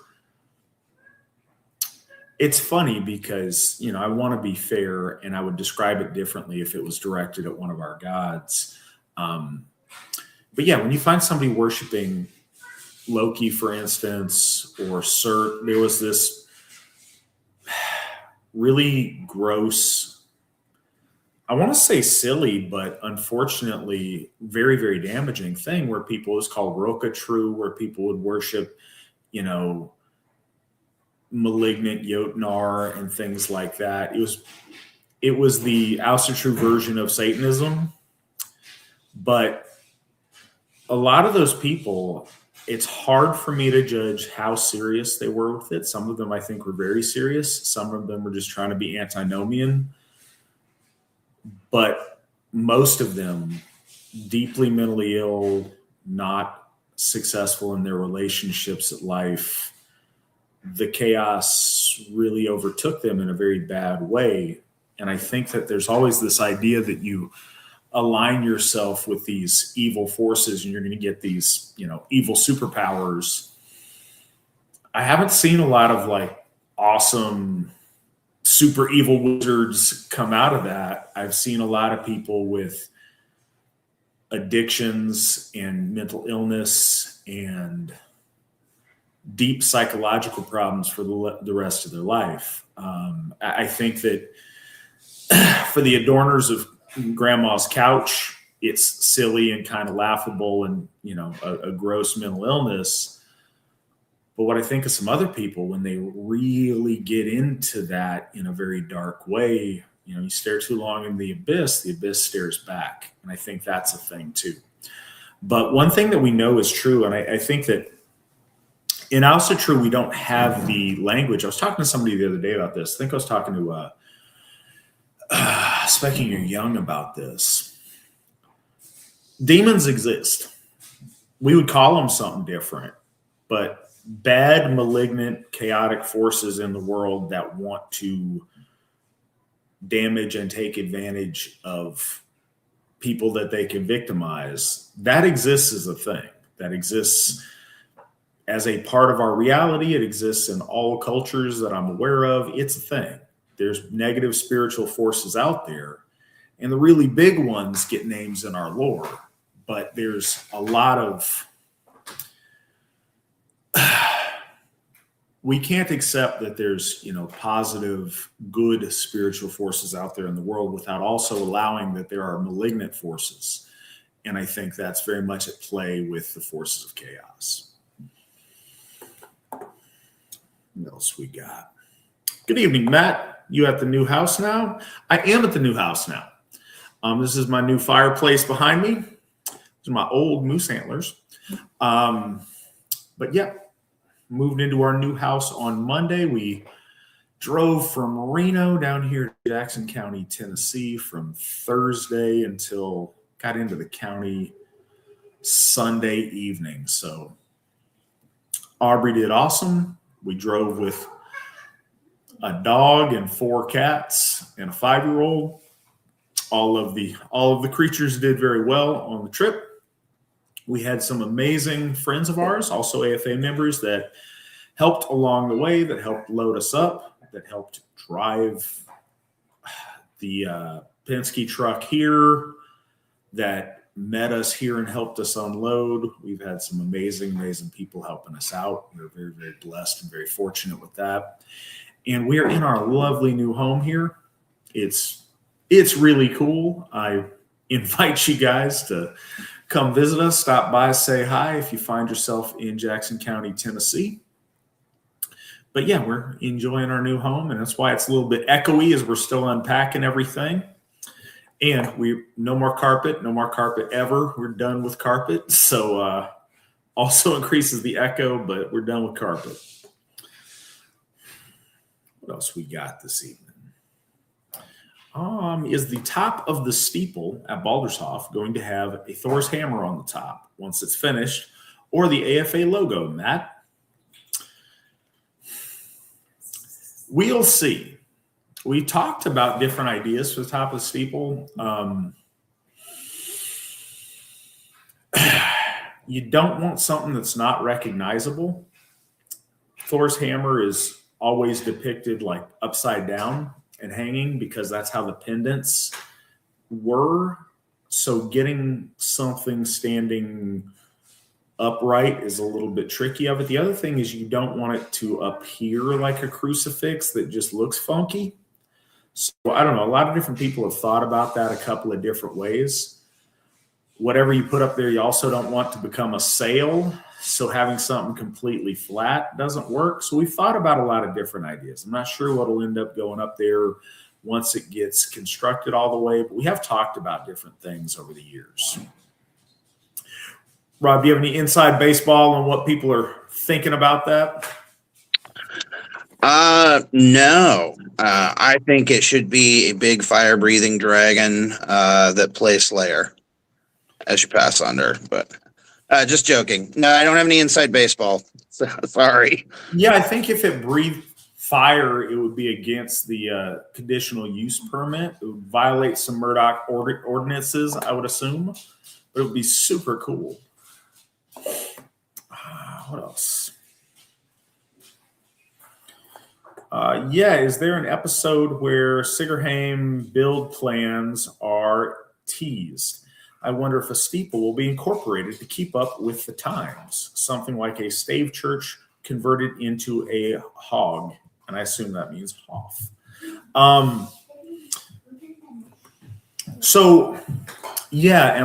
it's funny because, I want to be fair and I would describe it differently if it was directed at one of our gods. But yeah, when you find somebody worshiping Loki, for instance, or Surt, there was this really gross, I want to say silly, but unfortunately very, very damaging thing where people, is called Ásatrú, where people would worship, malignant Jotnar and things like that. It was the Asatru version of Satanism, but a lot of those people, it's hard for me to judge how serious they were with it. Some of them I think were very serious. Some of them were just trying to be antinomian. But most of them, deeply mentally ill, not successful in their relationships at life, the chaos really overtook them in a very bad way. And I think that there's always this idea that you align yourself with these evil forces and you're going to get these, evil superpowers. I haven't seen a lot of like awesome super evil wizards come out of that. I've seen a lot of people with addictions and mental illness and deep psychological problems for the rest of their life. I think that for the adorners of grandma's couch, it's silly and kind of laughable and, a gross mental illness. But what I think of some other people, when they really get into that in a very dark way, you stare too long in the abyss stares back. And I think that's a thing too. But one thing that we know is true, and I think that in Asatru, we don't have the language. I was talking to somebody the other day about this. I think I was talking to Speaking You're Young about this. Demons exist. We would call them something different, but bad, malignant, chaotic forces in the world that want to damage and take advantage of people that they can victimize, that exists as a thing. That exists as a part of our reality. It exists in all cultures that I'm aware of. It's a thing. There's negative spiritual forces out there, and the really big ones get names in our lore, but there's a lot of we can't accept that there's, positive, good spiritual forces out there in the world without also allowing that there are malignant forces. And I think that's very much at play with the forces of chaos. What else we got? Good evening, Matt. You at the new house now? I am at the new house now. This is my new fireplace behind me. These are my old moose antlers. But yeah, moved into our new house on Monday. We drove from Reno down here to Jackson County, Tennessee from Thursday until got into the county Sunday evening. So Aubrey did awesome. We drove with a dog and 4 cats and a 5-year-old. All of the creatures did very well on the trip. We had some amazing friends of ours, also AFA members, that helped along the way, that helped load us up, that helped drive the Penske truck here, that met us here and helped us unload. We've had some amazing people helping us out. We're very, very blessed and very fortunate with that. And we are in our lovely new home here. It's really cool. I invite you guys to come visit us, stop by, say hi if you find yourself in Jackson County, Tennessee. But yeah, we're enjoying our new home, and that's why it's a little bit echoey as we're still unpacking everything. And no more carpet ever. We're done with carpet. So also increases the echo, but we're done with carpet. What else we got this evening? Is the top of the steeple at Baldershof going to have a Thor's hammer on the top once it's finished, or the AFA logo, Matt? We'll see. We talked about different ideas for the top of the steeple. You don't want something that's not recognizable. Thor's hammer is always depicted like upside down and hanging because that's how the pendants were. So getting something standing upright is a little bit tricky of it. The other thing is you don't want it to appear like a crucifix that just looks funky. So I don't know. A lot of different people have thought about that a couple of different ways. Whatever you put up there, you also don't want to become a sail. So having something completely flat doesn't work. So we've thought about a lot of different ideas. I'm not sure what will end up going up there once it gets constructed all the way, but we have talked about different things over the years. Rob, do you have any inside baseball on what people are thinking about that? No. I think it should be a big fire-breathing dragon that plays Slayer as you pass under, but just joking. No, I don't have any inside baseball. So, sorry. Yeah, I think if it breathed fire, it would be against the conditional use permit. It would violate some Murdoch ordinances, I would assume. But it would be super cool. What else? Is there an episode where Sigerheim build plans are teased? I wonder if a steeple will be incorporated to keep up with the times. Something like a stave church converted into a hog. And I assume that means Hoff. And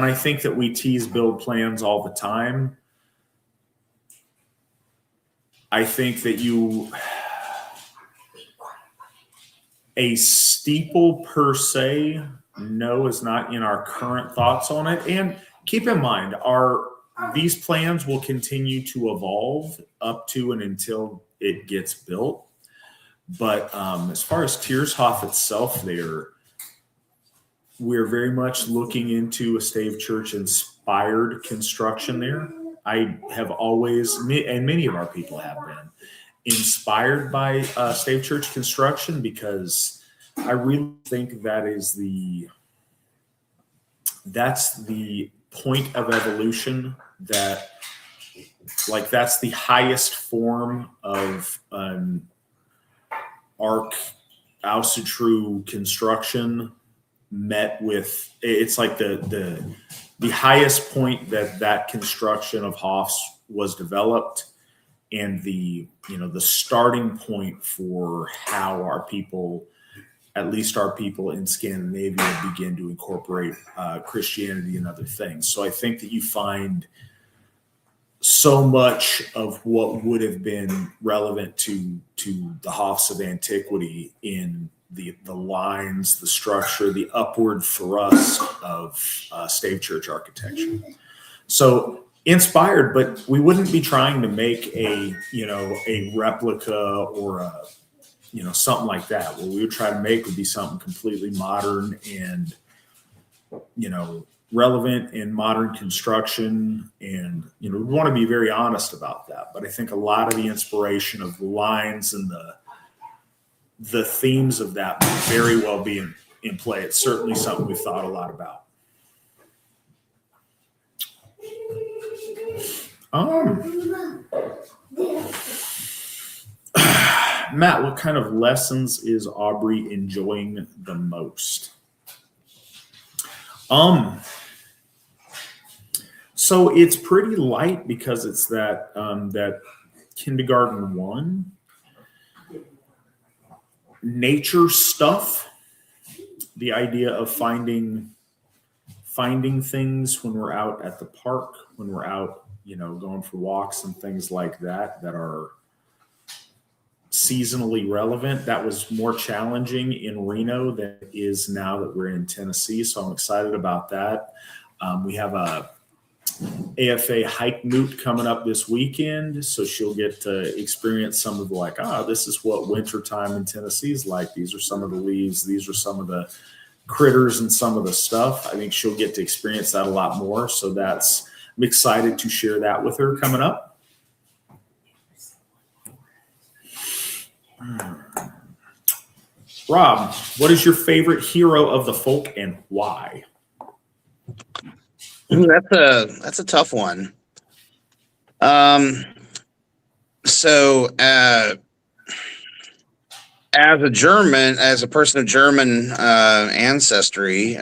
I think that we tease build plans all the time. I think that a steeple per se, no, is not in our current thoughts on it. And keep in mind, these plans will continue to evolve up to and until it gets built. But as far as Tiershoff itself there, we're very much looking into a stave church inspired construction there. I have always, and many of our people have been, inspired by stave church construction because I really think that's the point of evolution, that's the highest form of an arc Asatru construction met with, it's like the highest point that construction of Hoff's was developed, and the starting point for how our people, at least our people in Scandinavia, begin to incorporate Christianity and other things. So I think that you find so much of what would have been relevant to the Hoffs of antiquity in the lines, the structure, the upward thrust of stave church architecture. So inspired, but we wouldn't be trying to make a replica or something like that. What we would try to make would be something completely modern and relevant in modern construction, and we want to be very honest about that. But I think a lot of the inspiration of the lines and the themes of that may very well be in play. It's certainly something we've thought a lot about. Matt, what kind of lessons is Aubrey enjoying the most? So it's pretty light because it's that kindergarten 1 nature stuff. The idea of finding things when we're out at the park, when we're out, going for walks and things like that are seasonally relevant. That was more challenging in Reno than it is now that we're in Tennessee. So I'm excited about that. We have a AFA hike moot coming up this weekend, so she'll get to experience some of the this is what wintertime in Tennessee is like. These are some of the leaves. These are some of the critters and some of the stuff. I think she'll get to experience that a lot more. So I'm excited to share that with her coming up. Rob, what is your favorite hero of the folk and why? That's a tough one. So as a person of German ancestry,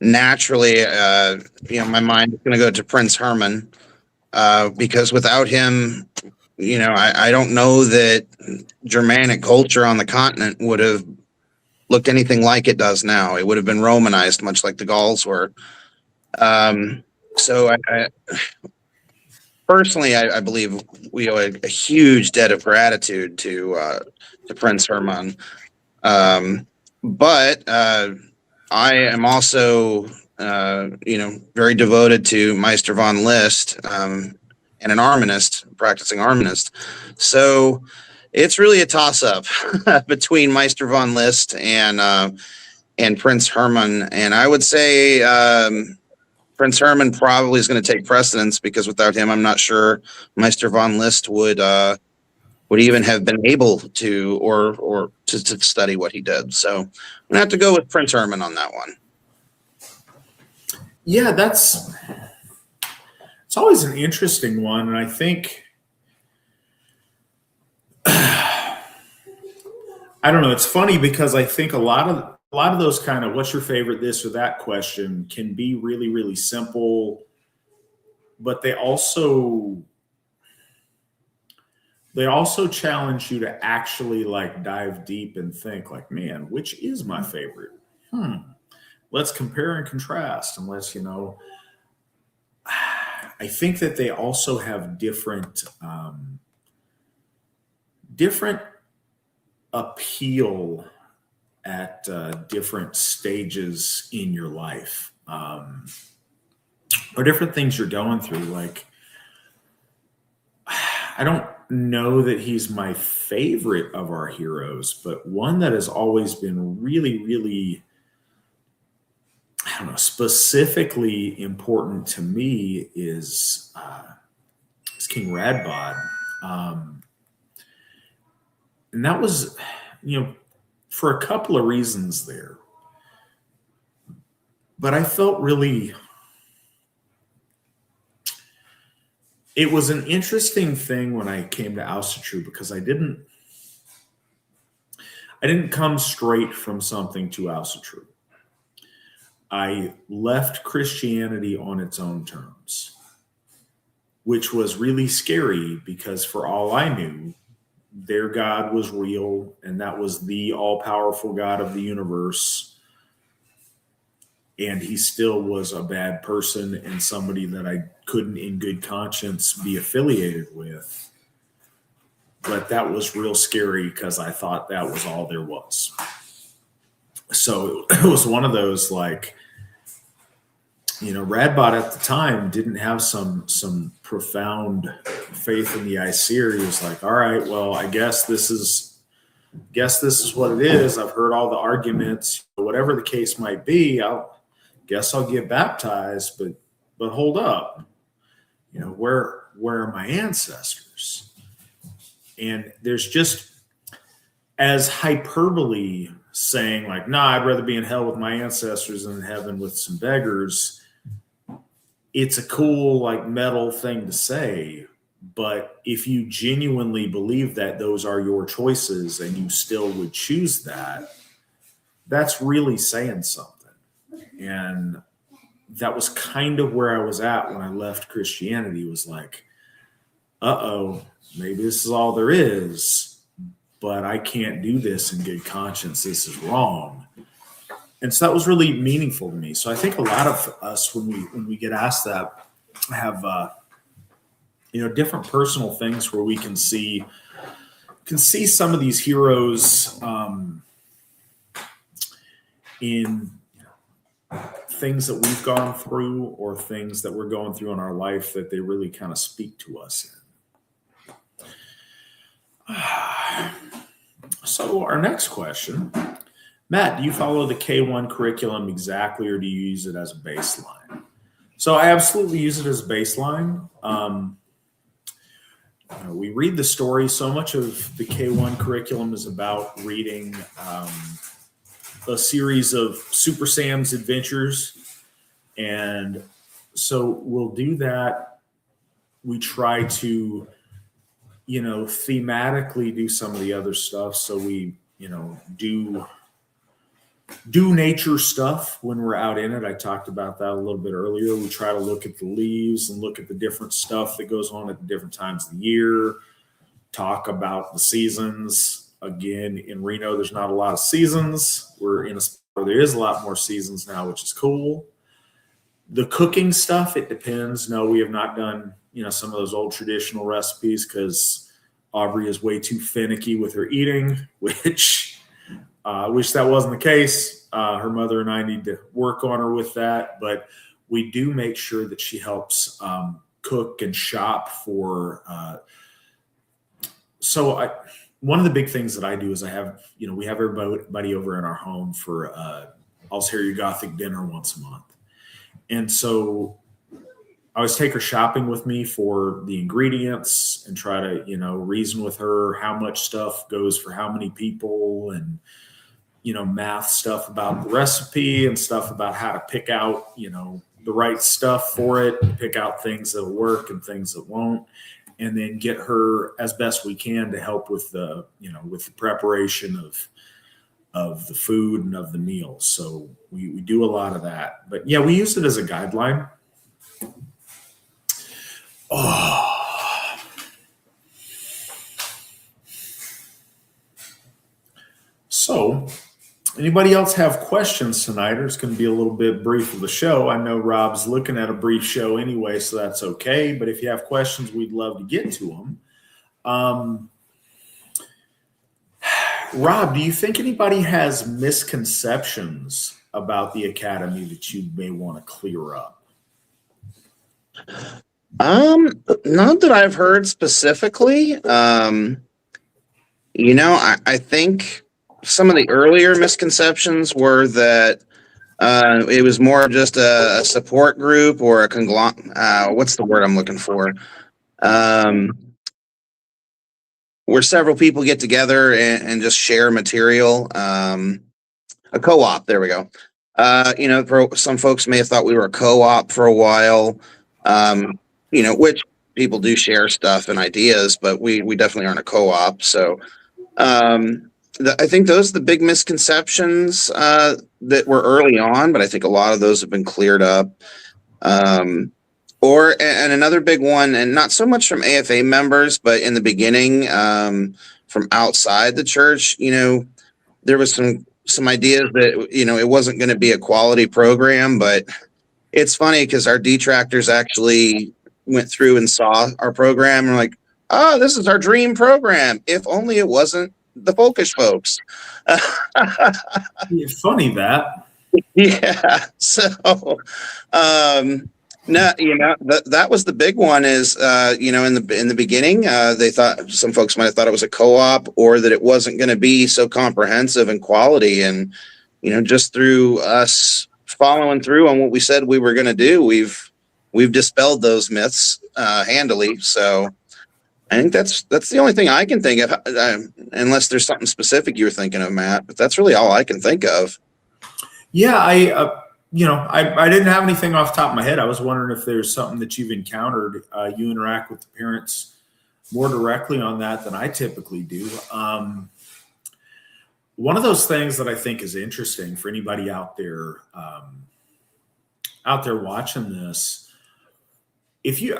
naturally, my mind is going to go to Prince Hermann, because without him, I don't know that Germanic culture on the continent would have looked anything like it does now. It would have been Romanized, much like the Gauls were. So I personally, I believe we owe a huge debt of gratitude to Prince Hermann. But I am also, very devoted to Meister von List, and an practicing Armanist. So it's really a toss-up between Meister von List and Prince Hermann. And I would say Prince Hermann probably is going to take precedence, because without him, I'm not sure Meister von List would even have been able to or to study what he did. So I'm gonna have to go with Prince Hermann on that one. Yeah, it's always an interesting one, and I think I don't know. It's funny because I think a lot of those kind of what's your favorite this or that question can be really, really simple, but they also challenge you to actually dive deep and think man, which is my favorite? Let's compare and contrast, and I think that they also have different appeal at different stages in your life, or different things you're going through. I don't know that he's my favorite of our heroes, but one that has always been really, really, I don't know, specifically important to me is King Radbod. And that was, for a couple of reasons there. But I felt really, it was an interesting thing when I came to Asatru, because I didn't come straight from something to Asatru. I left Christianity on its own terms, which was really scary, because for all I knew, their God was real, and that was the all-powerful God of the universe. And he still was a bad person and somebody that I couldn't in good conscience be affiliated with. But that was real scary, because I thought that was all there was. So it was one of those Radbod at the time didn't have some profound faith in the Aesir. He was all right, well, I guess this is what it is. I've heard all the arguments, whatever the case might be. I'll guess I'll get baptized, but hold up, where are my ancestors? And there's just, as hyperbole saying like, nah, I'd rather be in hell with my ancestors than in heaven with some beggars. It's a cool, like, metal thing to say. But if you genuinely believe that those are your choices and you still would choose that, that's really saying something. And that was kind of where I was at when I left Christianity, was like, uh-oh, maybe this is all there is, but I can't do this in good conscience. This is wrong. And so that was really meaningful to me. So I think a lot of us, when we get asked that, have different personal things where we can see some of these heroes in things that we've gone through or things that we're going through in our life, that they really kind of speak to us in. So our next question, Matt, do you follow the K1 curriculum exactly, or do you use it as a baseline? So I absolutely use it as a baseline. We read the story. So much of the K1 curriculum is about reading a series of Super Sam's adventures. And so we'll do that. We try to, thematically do some of the other stuff. So we, do nature stuff when we're out in it. I talked about that a little bit earlier. We try to look at the leaves and look at the different stuff that goes on at the different times of the year, talk about the seasons. Again, in Reno, there's not a lot of seasons. We're in a spot where there is a lot more seasons now, which is cool. The cooking stuff, it depends. No, we have not done, some of those old traditional recipes because Aubrey is way too finicky with her eating, which I wish that wasn't the case. Her mother and I need to work on her with that, but we do make sure that she helps cook and shop for. One of the big things that I do is I have, we have everybody over in our home for I'll Hear Your Gothic dinner once a month. And so I always take her shopping with me for the ingredients and try to, reason with her how much stuff goes for how many people, and, math stuff about the recipe and stuff about how to pick out, the right stuff for it, and pick out things that'll work and things that won't, and then get her as best we can to help with the, with the preparation of the food and of the meals. So we do a lot of that. But yeah, we use it as a guideline. Oh. So anybody else have questions tonight, or it's going to be a little bit brief of the show? I know Rob's looking at a brief show anyway, so that's okay. But if you have questions, we'd love to get to them. Rob, do you think anybody has misconceptions about the Academy that you may want to clear up? Not that I've heard specifically. I think some of the earlier misconceptions were that it was more of just a support group or a conglomerate. What's the word I'm looking for? Where several people get together and just share material. A co-op. There we go. Some folks may have thought we were a co-op for a while. Which people do share stuff and ideas, but we definitely aren't a co-op. So I think those are the big misconceptions that were early on, but I think a lot of those have been cleared up. And another big one, and not so much from AFA members, but in the beginning, from outside the church, there was some ideas that, it wasn't going to be a quality program, but it's funny because our detractors actually went through and saw our program and were like, oh, this is our dream program. If only it wasn't the Folkish folks. It's funny that. Yeah. So, no, that was the big one is, in the beginning, they thought some folks might have thought it was a co-op or that it wasn't going to be so comprehensive and quality. And, just through us following through on what we said we were going to do, we've dispelled those myths handily. So I think that's the only thing I can think of, unless there's something specific you were thinking of, Matt. But that's really all I can think of. Yeah, I didn't have anything off the top of my head. I was wondering if there's something that you've encountered. You interact with the parents more directly on that than I typically do. One of those things that I think is interesting for anybody out there watching this, if you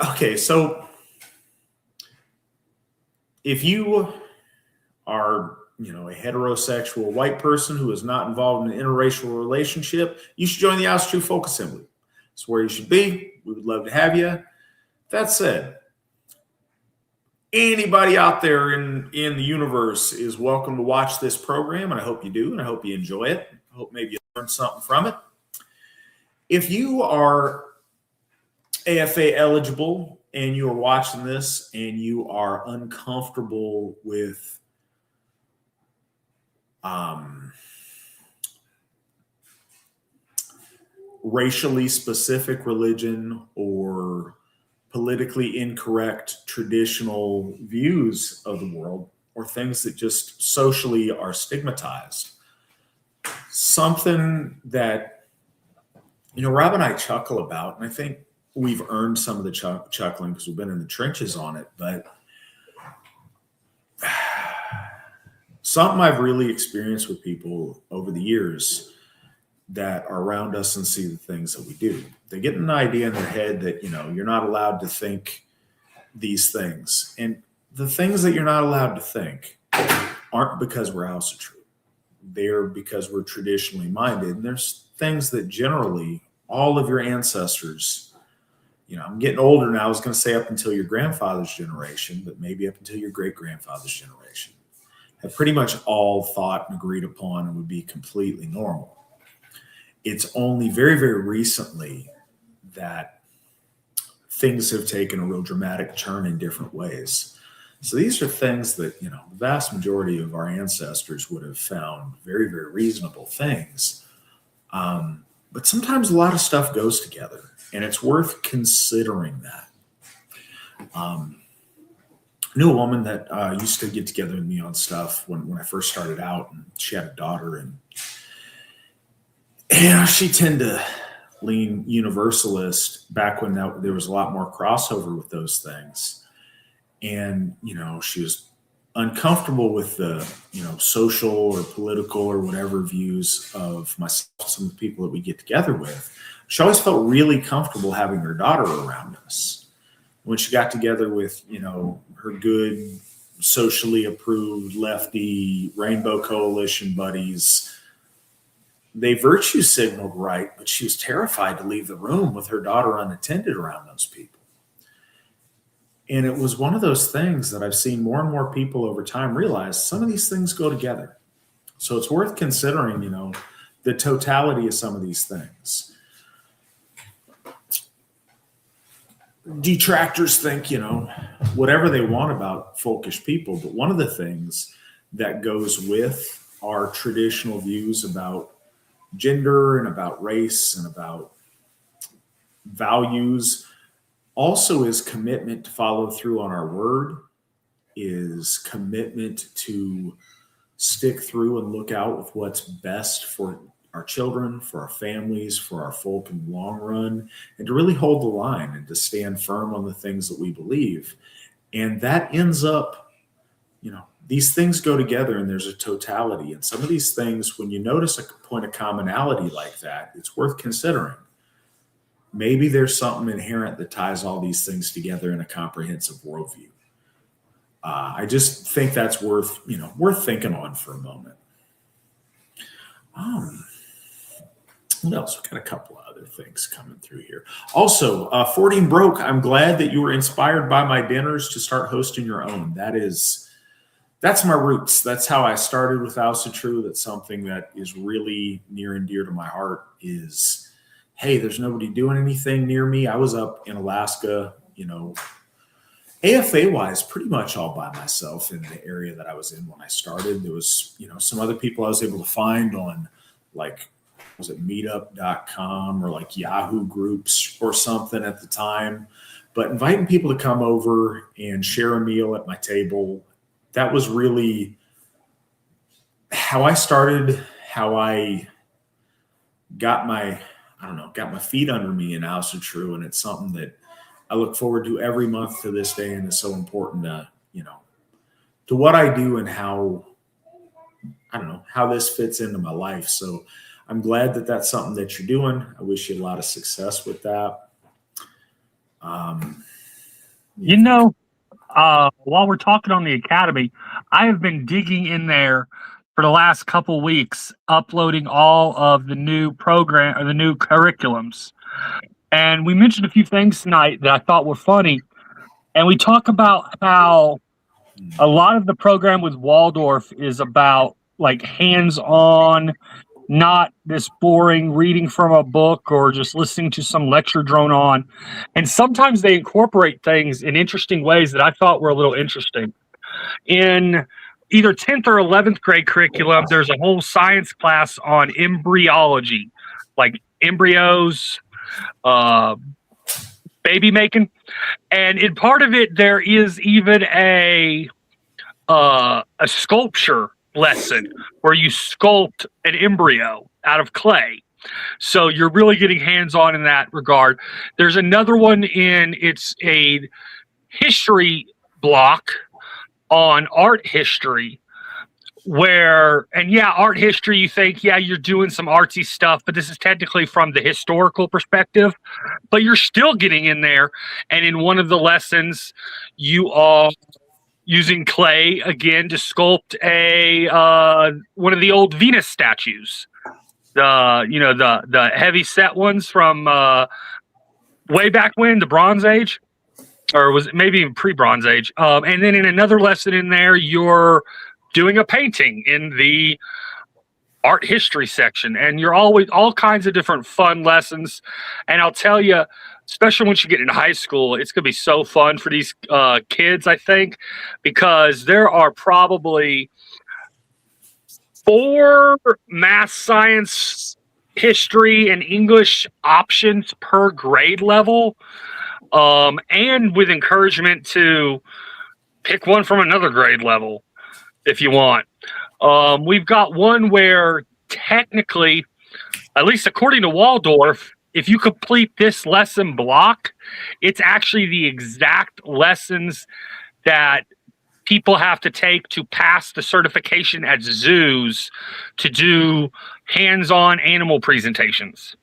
are, a heterosexual white person who is not involved in an interracial relationship, you should join the Asatru Folk Assembly. It's where you should be. We would love to have you. That said, anybody out there in the universe is welcome to watch this program, and I hope you do, and I hope you enjoy it. I hope maybe you learn something from it. If you are AFA eligible and you are watching this and you are uncomfortable with racially specific religion or politically incorrect traditional views of the world, or things that just socially are stigmatized, something that, Rob and I chuckle about, and I think we've earned some of the chuckling because we've been in the trenches on it, but something I've really experienced with people over the years that are around us and see the things that we do. They get an idea in their head that, you're not allowed to think these things. And the things that you're not allowed to think aren't because we're Asatru. They're because we're traditionally minded. And there's things that generally all of your ancestors, I'm getting older now. I was going to say up until your grandfather's generation, but maybe up until your great-grandfather's generation, have pretty much all thought and agreed upon and would be completely normal. It's only very, very recently that things have taken a real dramatic turn in different ways. So these are things that, the vast majority of our ancestors would have found very, very reasonable things. But sometimes a lot of stuff goes together, and it's worth considering that. I knew a woman that used to get together with me on stuff when I first started out, and she had a daughter, and she tended to lean universalist back when there was a lot more crossover with those things. And, she was uncomfortable with the, social or political or whatever views of myself, some of the people that we get together with. She always felt really comfortable having her daughter around us. When she got together with, her good, socially approved lefty Rainbow Coalition buddies, they virtue signaled right, but she was terrified to leave the room with her daughter unattended around those people. And it was one of those things that I've seen more and more people over time realize some of these things go together. So it's worth considering, the totality of some of these things. Detractors think, whatever they want about folkish people, but one of the things that goes with our traditional views about gender and about race and about values also is commitment to follow through on our word, is commitment to stick through and look out with what's best for our children, for our families, for our folk in the long run, and to really hold the line and to stand firm on the things that we believe. And that ends up, these things go together and there's a totality. And some of these things, when you notice a point of commonality like that, it's worth considering. Maybe there's something inherent that ties all these things together in a comprehensive worldview. I just think that's worth thinking on for a moment. What else? We got a couple of other things coming through here. Also, 14 Broke, I'm glad that you were inspired by my dinners to start hosting your own. That's my roots. That's how I started with Asatru. That's something that is really near and dear to my heart is, hey, there's nobody doing anything near me. I was up in Alaska, AFA-wise, pretty much all by myself in the area that I was in when I started. There was, some other people I was able to find on like was it meetup.com or like Yahoo groups or something at the time. But inviting people to come over and share a meal at my table, that was really how I started, how I got my feet under me in Asatru. And it's something that I look forward to every month to this day. And it's so important to, to what I do and how this fits into my life. So I'm glad that that's something that you're doing. I wish you a lot of success with that. While we're talking on the Academy, I have been digging in there for the last couple weeks, uploading all of the new program or the new curriculums. And we mentioned a few things tonight that I thought were funny. And we talk about how a lot of the program with Waldorf is about like hands-on, not this boring reading from a book or just listening to some lecture drone on. And sometimes they incorporate things in interesting ways that I thought were a little interesting. In either 10th or 11th grade curriculum, there's a whole science class on embryology, like embryos, baby making. And in part of it, there is even a sculpture lesson where you sculpt an embryo out of clay. So you're really getting hands-on in that regard. There's another one it's a history block on art history art history, you think, you're doing some artsy stuff, but this is technically from the historical perspective, but you're still getting in there. And in one of the lessons, you are using clay again to sculpt one of the old Venus statues, the heavy set ones from way back when, the Bronze Age, or was it maybe even pre-Bronze Age? And then in another lesson in there, you're doing a painting in the art history section, and you're always all kinds of different fun lessons. And I'll tell you, especially once you get into high school, it's going to be so fun for these kids, I think, because there are probably 4 math, science, history, and English options per grade level, and with encouragement to pick one from another grade level if you want. We've got one where technically, at least according to Waldorf, if you complete this lesson block, it's actually the exact lessons that people have to take to pass the certification at zoos to do hands-on animal presentations.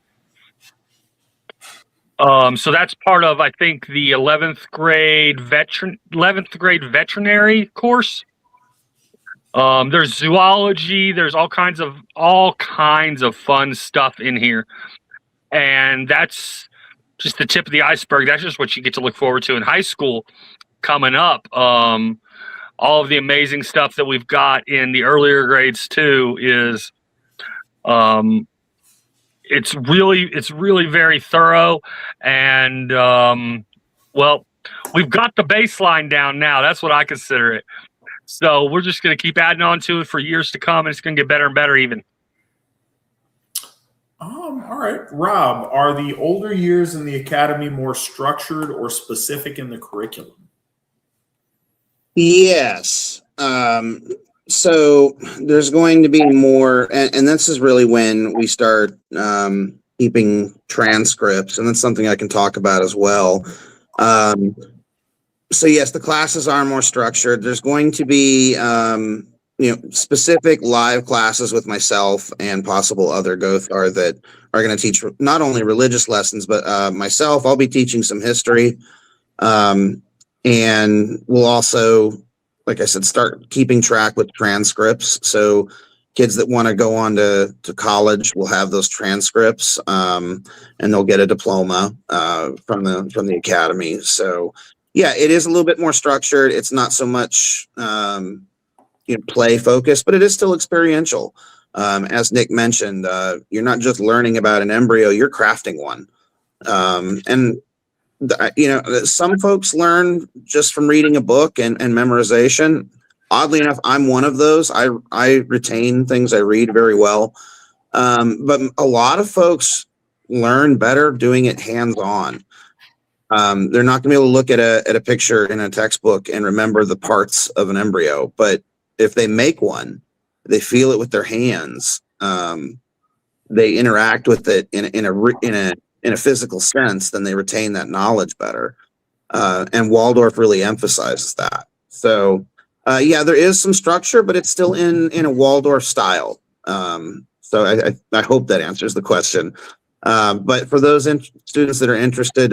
So that's part of, I think, the 11th grade veterinary course. There's zoology. There's all kinds of fun stuff in here. And that's just the tip of the iceberg. That's just what you get to look forward to in high school coming up. All of the amazing stuff that we've got in the earlier grades too is, it's really very thorough. And, we've got the baseline down now. That's what I consider it. So we're just going to keep adding on to it for years to come, and it's going to get better and better even. All right, Rob, are the older years in the academy more structured or specific in the curriculum? Yes. So there's going to be more, and this is really when we start keeping transcripts, and that's something I can talk about as well. So yes, the classes are more structured. There's going to be specific live classes with myself and possible other Gothar that are going to teach not only religious lessons, but myself, I'll be teaching some history. And we'll also, like I said, start keeping track with transcripts. So kids that want to go on to college will have those transcripts, and they'll get a diploma from the academy. So yeah, it is a little bit more structured. It's not so much play focused, but it is still experiential. As Nick mentioned, you're not just learning about an embryo, you're crafting one. Some folks learn just from reading a book and memorization. Oddly enough, I'm one of those. I retain things I read very well. But a lot of folks learn better doing it hands-on. They're not going to be able to look at a picture in a textbook and remember the parts of an embryo, but if they make one, they feel it with their hands. They interact with it in a physical sense, then they retain that knowledge better. And Waldorf really emphasizes that. So, yeah, there is some structure, but it's still in a Waldorf style. So I hope that answers the question. But for those students that are interested,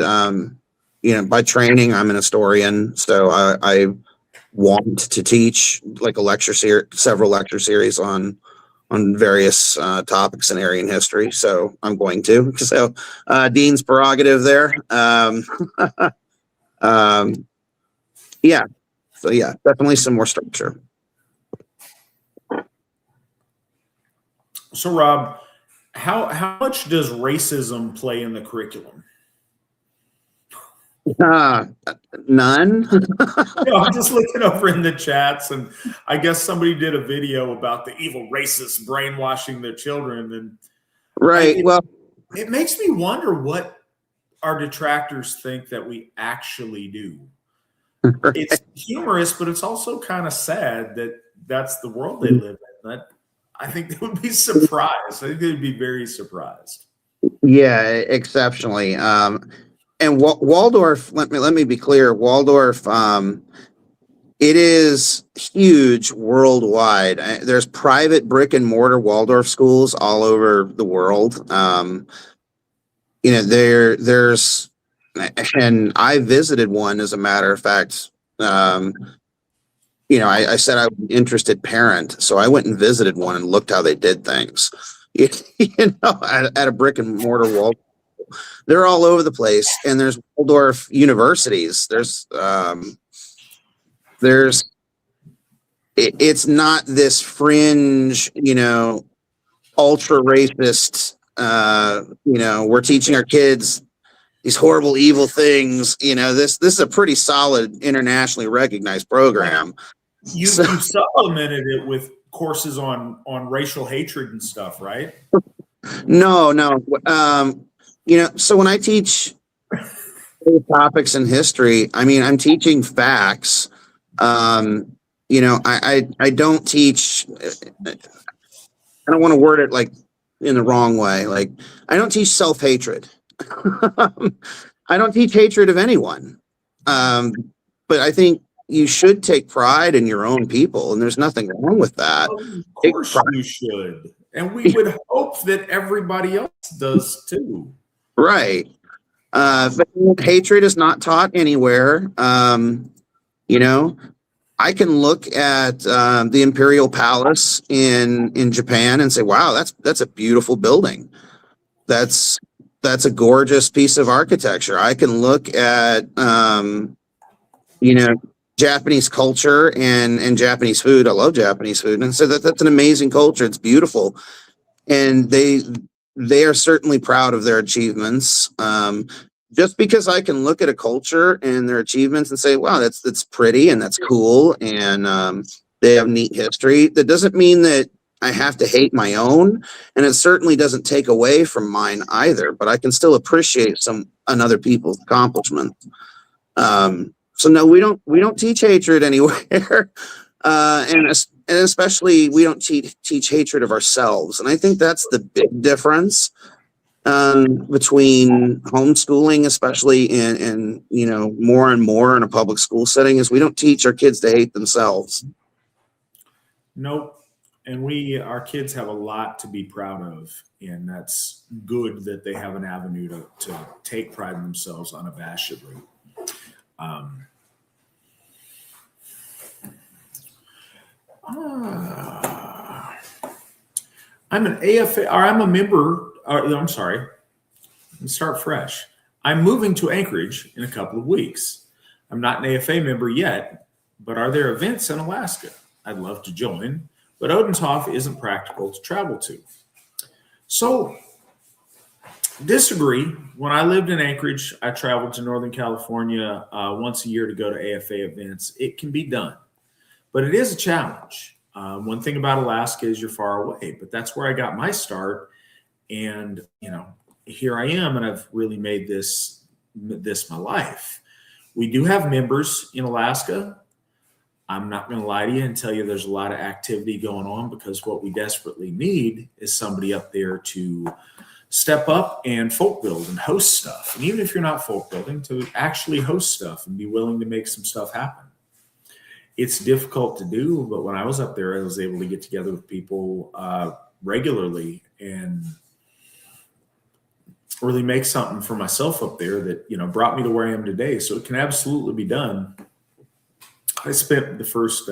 by training, I'm an historian, so I want to teach like a lecture series, several lecture series on various topics in Aryan history. So I'm going to. So Dean's prerogative there. Yeah. So yeah, definitely some more structure. So Rob, how much does racism play in the curriculum? None. I'm just looking over in the chats, and I guess somebody did a video about the evil racists brainwashing their children, and right. It makes me wonder what our detractors think that we actually do. It's humorous, but it's also kind of sad that that's the world they live in. That I think they would be surprised. I think they'd be very surprised. Yeah, exceptionally. And Waldorf, let me be clear. Waldorf, it is huge worldwide. There's private brick and mortar Waldorf schools all over the world. There's, and I visited one, as a matter of fact. I said I was an interested parent, so I went and visited one and looked how they did things. At a brick and mortar Waldorf. They're all over the place, and there's Waldorf universities. It's not this fringe, ultra racist, we're teaching our kids these horrible, evil things. This is a pretty solid, internationally recognized program. You supplemented it with courses on racial hatred and stuff, right? No. So when I teach topics in history, I'm teaching facts. I don't teach, I don't want to word it like in the wrong way. Like, I don't teach self-hatred. I don't teach hatred of anyone. But I think you should take pride in your own people, and there's nothing wrong with that. Of course you should. And we would hope that everybody else does too. Right. But hatred is not taught anywhere. I can look at the Imperial Palace in Japan and say, wow, that's a beautiful building. That's a gorgeous piece of architecture. I can look at Japanese culture and Japanese food. I love Japanese food, and so that's an amazing culture. It's beautiful, and they are certainly proud of their achievements. Just because I can look at a culture and their achievements and say, wow, that's pretty and that's cool, and they have neat history, that doesn't mean that I have to hate my own, and it certainly doesn't take away from mine either, but I can still appreciate another people's accomplishments. So no, we don't teach hatred anywhere. And especially we don't teach hatred of ourselves. And I think that's the big difference between homeschooling, especially in more and more in a public school setting, is we don't teach our kids to hate themselves. Nope. And our kids have a lot to be proud of, and that's good that they have an avenue to take pride in themselves unabashedly. I'm an AFA, or I'm a member. I'm sorry. Let's start fresh. I'm moving to Anchorage in a couple of weeks. I'm not an AFA member yet, but are there events in Alaska? I'd love to join, but Odenshoff isn't practical to travel to. So, disagree. When I lived in Anchorage, I traveled to Northern California once a year to go to AFA events. It can be done, but it is a challenge. One thing about Alaska is you're far away, but that's where I got my start. And, here I am, and I've really made this my life. We do have members in Alaska. I'm not going to lie to you and tell you there's a lot of activity going on, because what we desperately need is somebody up there to step up and folk build and host stuff. And even if you're not folk building, to actually host stuff and be willing to make some stuff happen. It's difficult to do, but when I was up there, I was able to get together with people regularly and really make something for myself up there that, brought me to where I am today. So it can absolutely be done. I spent the first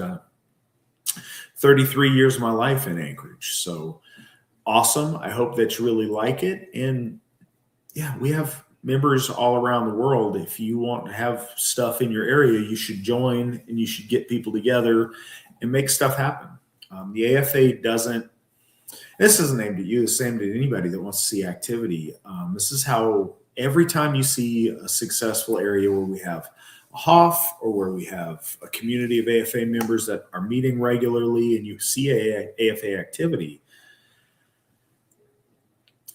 33 years of my life in Anchorage. So awesome. I hope that you really like it. And yeah, we have members all around the world. If you want to have stuff in your area, you should join, and you should get people together and make stuff happen. The AFA doesn't, this isn't aimed at you, it's aimed at anybody that wants to see activity. This is how every time you see a successful area where we have a HOF, or where we have a community of AFA members that are meeting regularly, and you see AFA activity,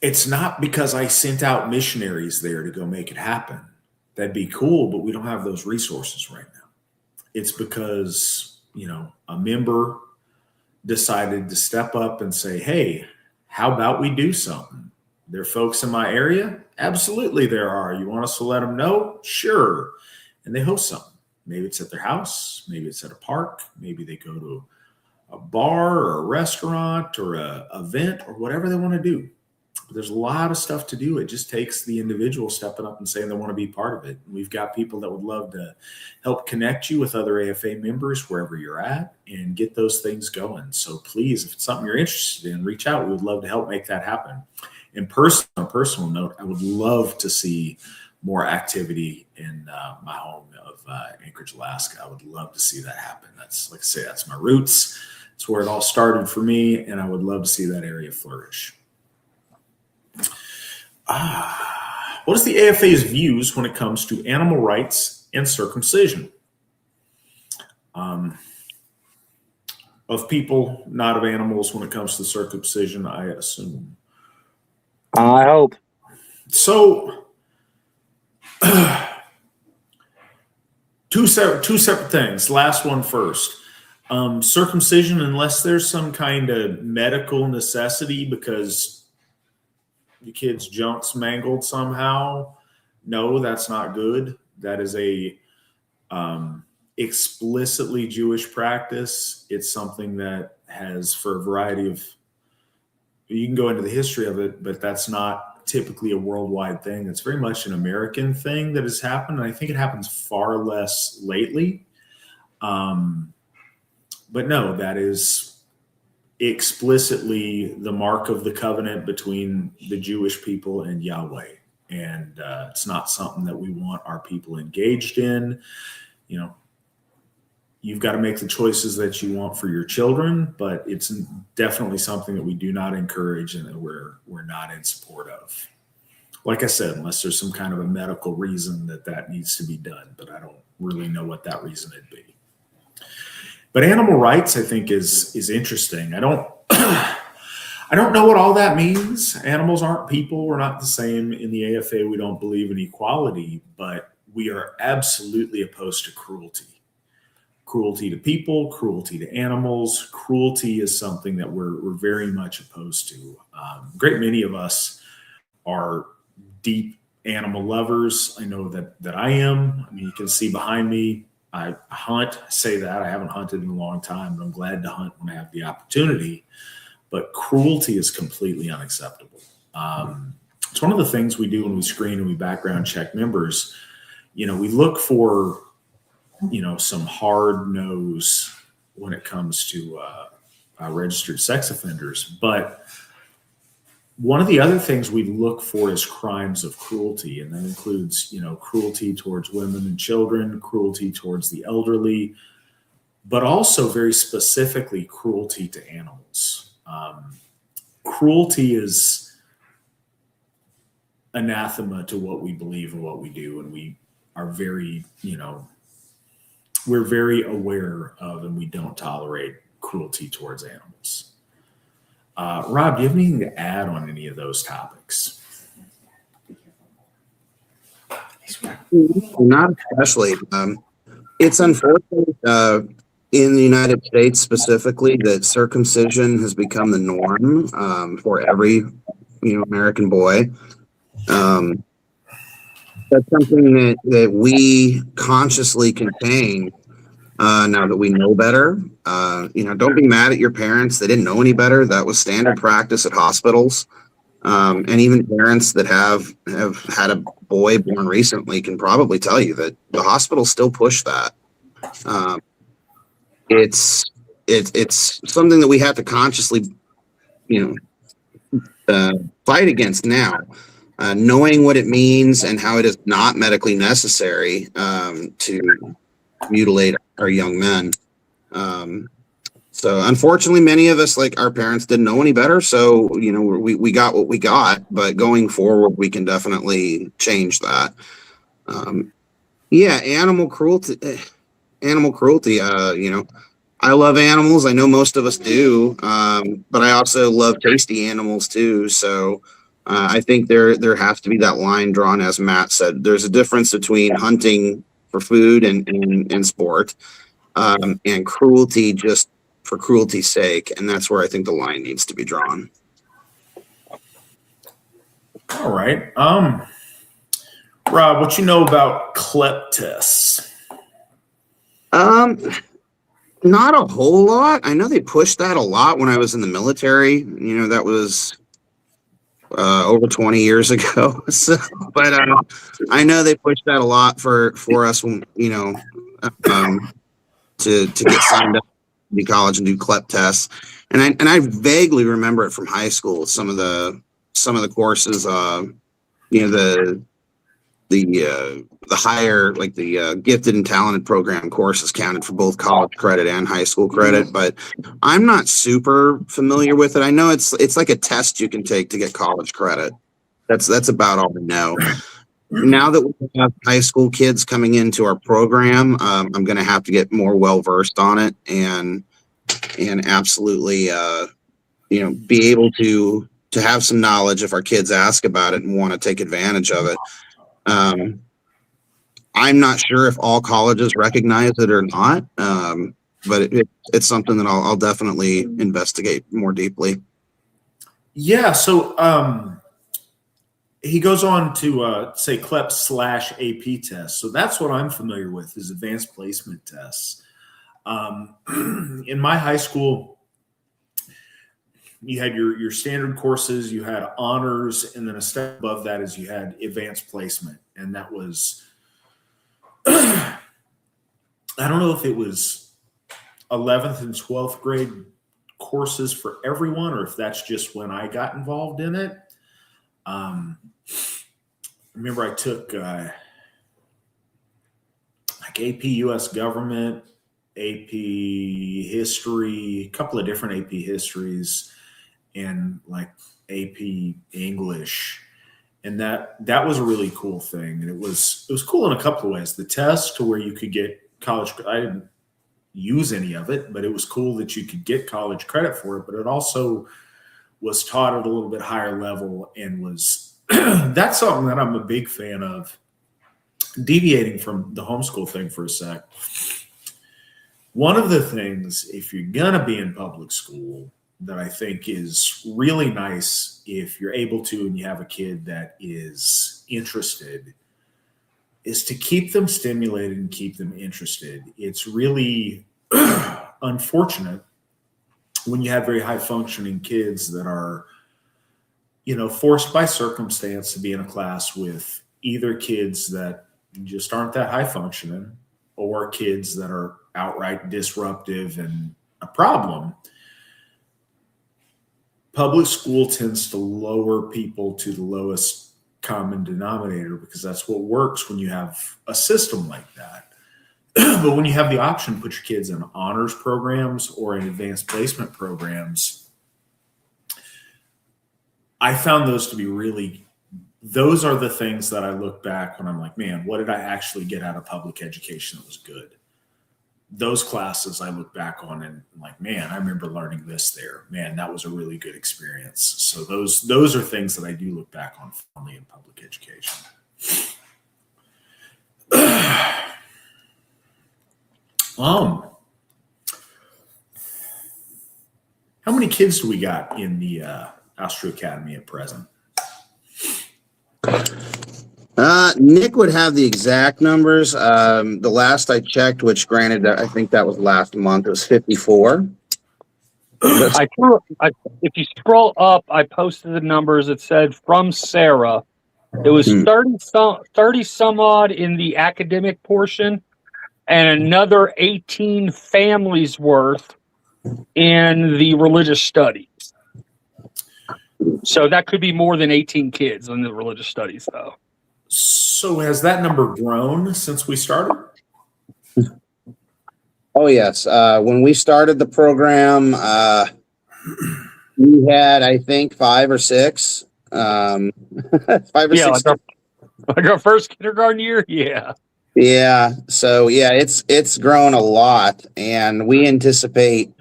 it's not because I sent out missionaries there to go make it happen. That'd be cool, but we don't have those resources right now. It's because, a member decided to step up and say, hey, how about we do something? There are folks in my area? Absolutely there are. You want us to let them know? Sure. And they host something. Maybe it's at their house. Maybe it's at a park. Maybe they go to a bar or a restaurant or a event or whatever they want to do. But there's a lot of stuff to do. It just takes the individual stepping up and saying they want to be part of it. We've got people that would love to help connect you with other AFA members wherever you're at and get those things going. So please, if it's something you're interested in, reach out. We would love to help make that happen. On a personal note, I would love to see more activity in my home of Anchorage, Alaska. I would love to see that happen. That's, like I say, that's my roots. It's where it all started for me, and I would love to see that area flourish. What is the AFA's views when it comes to animal rights and circumcision? Of people, not of animals, when it comes to circumcision, I assume. I hope. So, two separate things. Last one first. Circumcision, unless there's some kind of medical necessity because your kid's junk's mangled somehow, no, that's not good. That is a explicitly Jewish practice. It's something that has, for a variety of, you can go into the history of it, but that's not typically a worldwide thing. It's very much an American thing that has happened. And I think it happens far less lately. But no, that is explicitly the mark of the covenant between the Jewish people and Yahweh. And it's not something that we want our people engaged in. You've got to make the choices that you want for your children, but it's definitely something that we do not encourage and that we're not in support of. Like I said, unless there's some kind of a medical reason that needs to be done, but I don't really know what that reason would be. But animal rights, I think, is interesting. I don't know what all that means. Animals aren't people. We're not the same. In the AFA, we don't believe in equality, but we are absolutely opposed to cruelty. Cruelty to people, cruelty to animals. Cruelty is something that we're very much opposed to. A great many of us are deep animal lovers. I know that I am. I mean, you can see behind me, I hunt. I say that. I haven't hunted in a long time, but I'm glad to hunt when I have the opportunity. But cruelty is completely unacceptable. It's one of the things we do when we screen and we background check members. We look for, some hard nose when it comes to registered sex offenders. But one of the other things we look for is crimes of cruelty, and that includes, cruelty towards women and children, cruelty towards the elderly, but also very specifically cruelty to animals. Cruelty is anathema to what we believe and what we do, and we are very, we're very aware of, and we don't tolerate cruelty towards animals. Rob, do you have anything to add on any of those topics? Not especially. It's unfortunate in the United States specifically that circumcision has become the norm for every American boy. That's something that we consciously can change now that we know better. Don't be mad at your parents. They didn't know any better. That was standard practice at hospitals. And even parents that have had a boy born recently can probably tell you that the hospitals still push that. It's something that we have to consciously, fight against now. Knowing what it means and how it is not medically necessary to mutilate our young men. So unfortunately, many of us, like our parents, didn't know any better. So, we got what we got, but going forward, we can definitely change that. Animal cruelty, I love animals. I know most of us do. But I also love tasty animals too. So I think there has to be that line drawn, as Matt said. There's a difference between hunting for food and sport, and cruelty just for cruelty's sake, and that's where I think the line needs to be drawn. All right. Rob, what you know about CLEP tests? Not a whole lot. I know they pushed that a lot when I was in the military. That was over 20 years ago. So, but I know they pushed that a lot for us when, to get signed up to college and do CLEP tests. And I vaguely remember it from high school. Some of the courses, the higher, like the gifted and talented program courses counted for both college credit and high school credit, but I'm not super familiar with it. I know it's like a test you can take to get college credit. That's about all I know. Now that we have high school kids coming into our program, I'm going to have to get more well versed on it and absolutely, be able to have some knowledge if our kids ask about it and want to take advantage of it. I'm not sure if all colleges recognize it or not, but it's something that I'll definitely investigate more deeply. Yeah. So he goes on to say CLEP/AP tests. So that's what I'm familiar with, is advanced placement tests. In my high school, you had your standard courses, you had honors, and then a step above that is you had advanced placement. And that was, I don't know if it was 11th and 12th grade courses for everyone, or if that's just when I got involved in it. I remember I took like AP US government, AP history, a couple of different AP histories, and like AP English. And that was a really cool thing. And it was cool in a couple of ways. The test to where you could get college, I didn't use any of it, but it was cool that you could get college credit for it. But it also was taught at a little bit higher level and was that's something that I'm a big fan of. Deviating from the homeschool thing for a sec. One of the things, if you're going to be in public school, that I think is really nice if you're able to and you have a kid that is interested, is to keep them stimulated and keep them interested. It's really unfortunate when you have very high functioning kids that are, forced by circumstance to be in a class with either kids that just aren't that high functioning or kids that are outright disruptive and a problem. Public school tends to lower people to the lowest common denominator because that's what works when you have a system like that. But when you have the option to put your kids in honors programs or in advanced placement programs, I found those to be those are the things that I look back when I'm like, man, what did I actually get out of public education that was good? those classes I look back on and like, man, I remember learning this there. Man, that was a really good experience. So those are things that I do look back on fondly in public education. How many kids do we got in the Asatru Academy at present? Nick would have the exact numbers. The last I checked, which granted, I think that was last month, it was 54. If you scroll up, I posted the numbers. It said from Sarah. It was 30 some odd in the academic portion and another 18 families worth in the religious studies. So that could be more than 18 kids in the religious studies, though. So has that number grown since we started? Oh, yes. When we started the program, we had, I think, 5 or 6. 5 or 6. Like our first kindergarten year? Yeah. Yeah. So, yeah, it's grown a lot, and we anticipate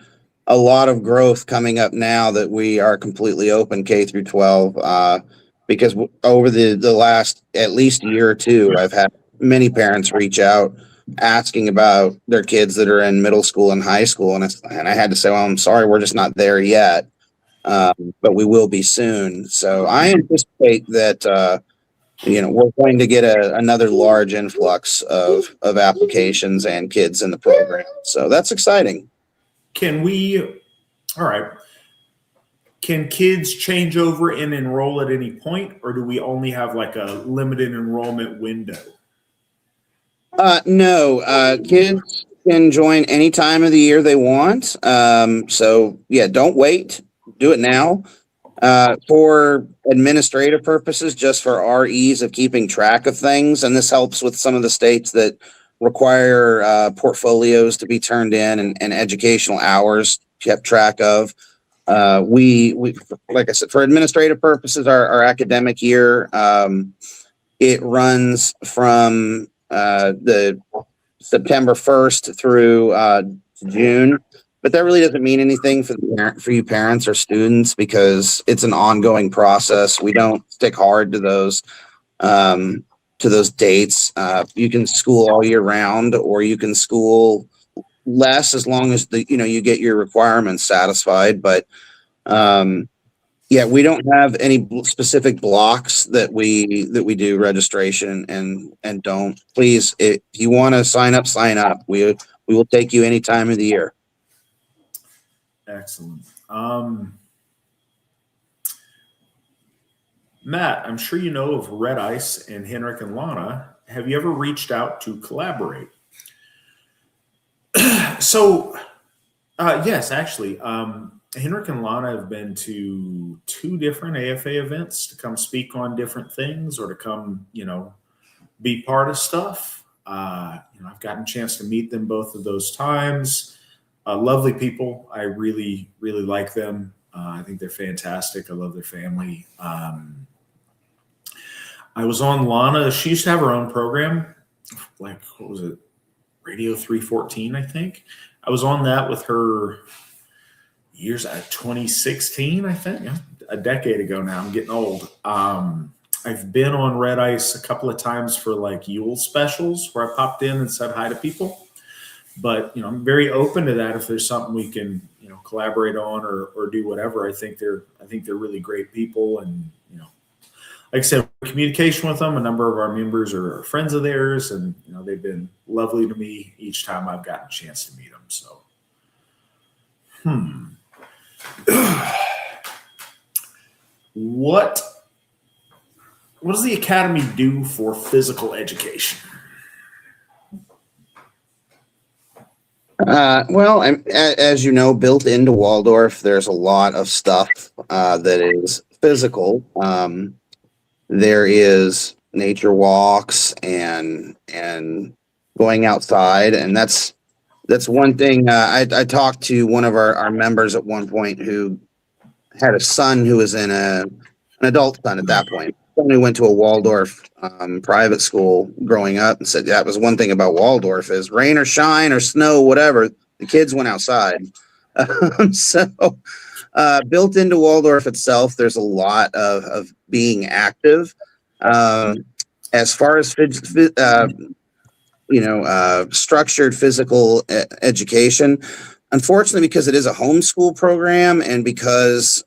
a lot of growth coming up now that we are completely open K through 12. Because over the last at least year or two, I've had many parents reach out asking about their kids that are in middle school and high school. And I had to say, well, I'm sorry, we're just not there yet. But we will be soon. So I anticipate that, we're going to get another large influx of applications and kids in the program. So that's exciting. All right. Can kids change over and enroll at any point, or do we only have like a limited enrollment window? No, kids can join any time of the year they want. So yeah, don't wait. Do it now. For administrative purposes, just for our ease of keeping track of things. And this helps with some of the states that require portfolios to be turned in and educational hours kept track of. We like I said, for administrative purposes, our academic year, it runs from the September 1st through June, but that really doesn't mean anything for you parents or students because it's an ongoing process. We don't stick hard to those dates. You can school all year round, or you can school less as long as you get your requirements satisfied. But yeah, we don't have any specific blocks that we do registration and don't. Please, if you want to sign up, sign up. We will take you any time of the year. Excellent. Matt, I'm sure you know of Red Ice and Henrik and Lana. Have you ever reached out to collaborate? So, yes, actually, Henrik and Lana have been to 2 different AFA events to come speak on different things or to come, be part of stuff. I've gotten a chance to meet them both of those times. Lovely people. I really, really like them. I think they're fantastic. I love their family. I was on Lana. She used to have her own program. Like, what was it? Radio 314, I think. I was on that with her years 2016, I think. A decade ago now. I'm getting old. I've been on Red Ice a couple of times for like Yule specials where I popped in and said hi to people. But, I'm very open to that if there's something we can, collaborate on or do whatever. I think they're really great people. And, like I said, communication with them, a number of our members are friends of theirs, and, they've been lovely to me each time I've gotten a chance to meet them. So, what does the Academy do for physical education? Well, as you know, built into Waldorf, there's a lot of stuff that is physical. There is nature walks and going outside, and that's one thing. I talked to one of our members at one point who had a son who was in an adult son at that point, family went to a Waldorf private school growing up, and said that was one thing about Waldorf is rain or shine or snow, whatever, the kids went outside. So built into Waldorf itself, there's a lot of being active. As far as structured physical education, unfortunately, because it is a homeschool program, and because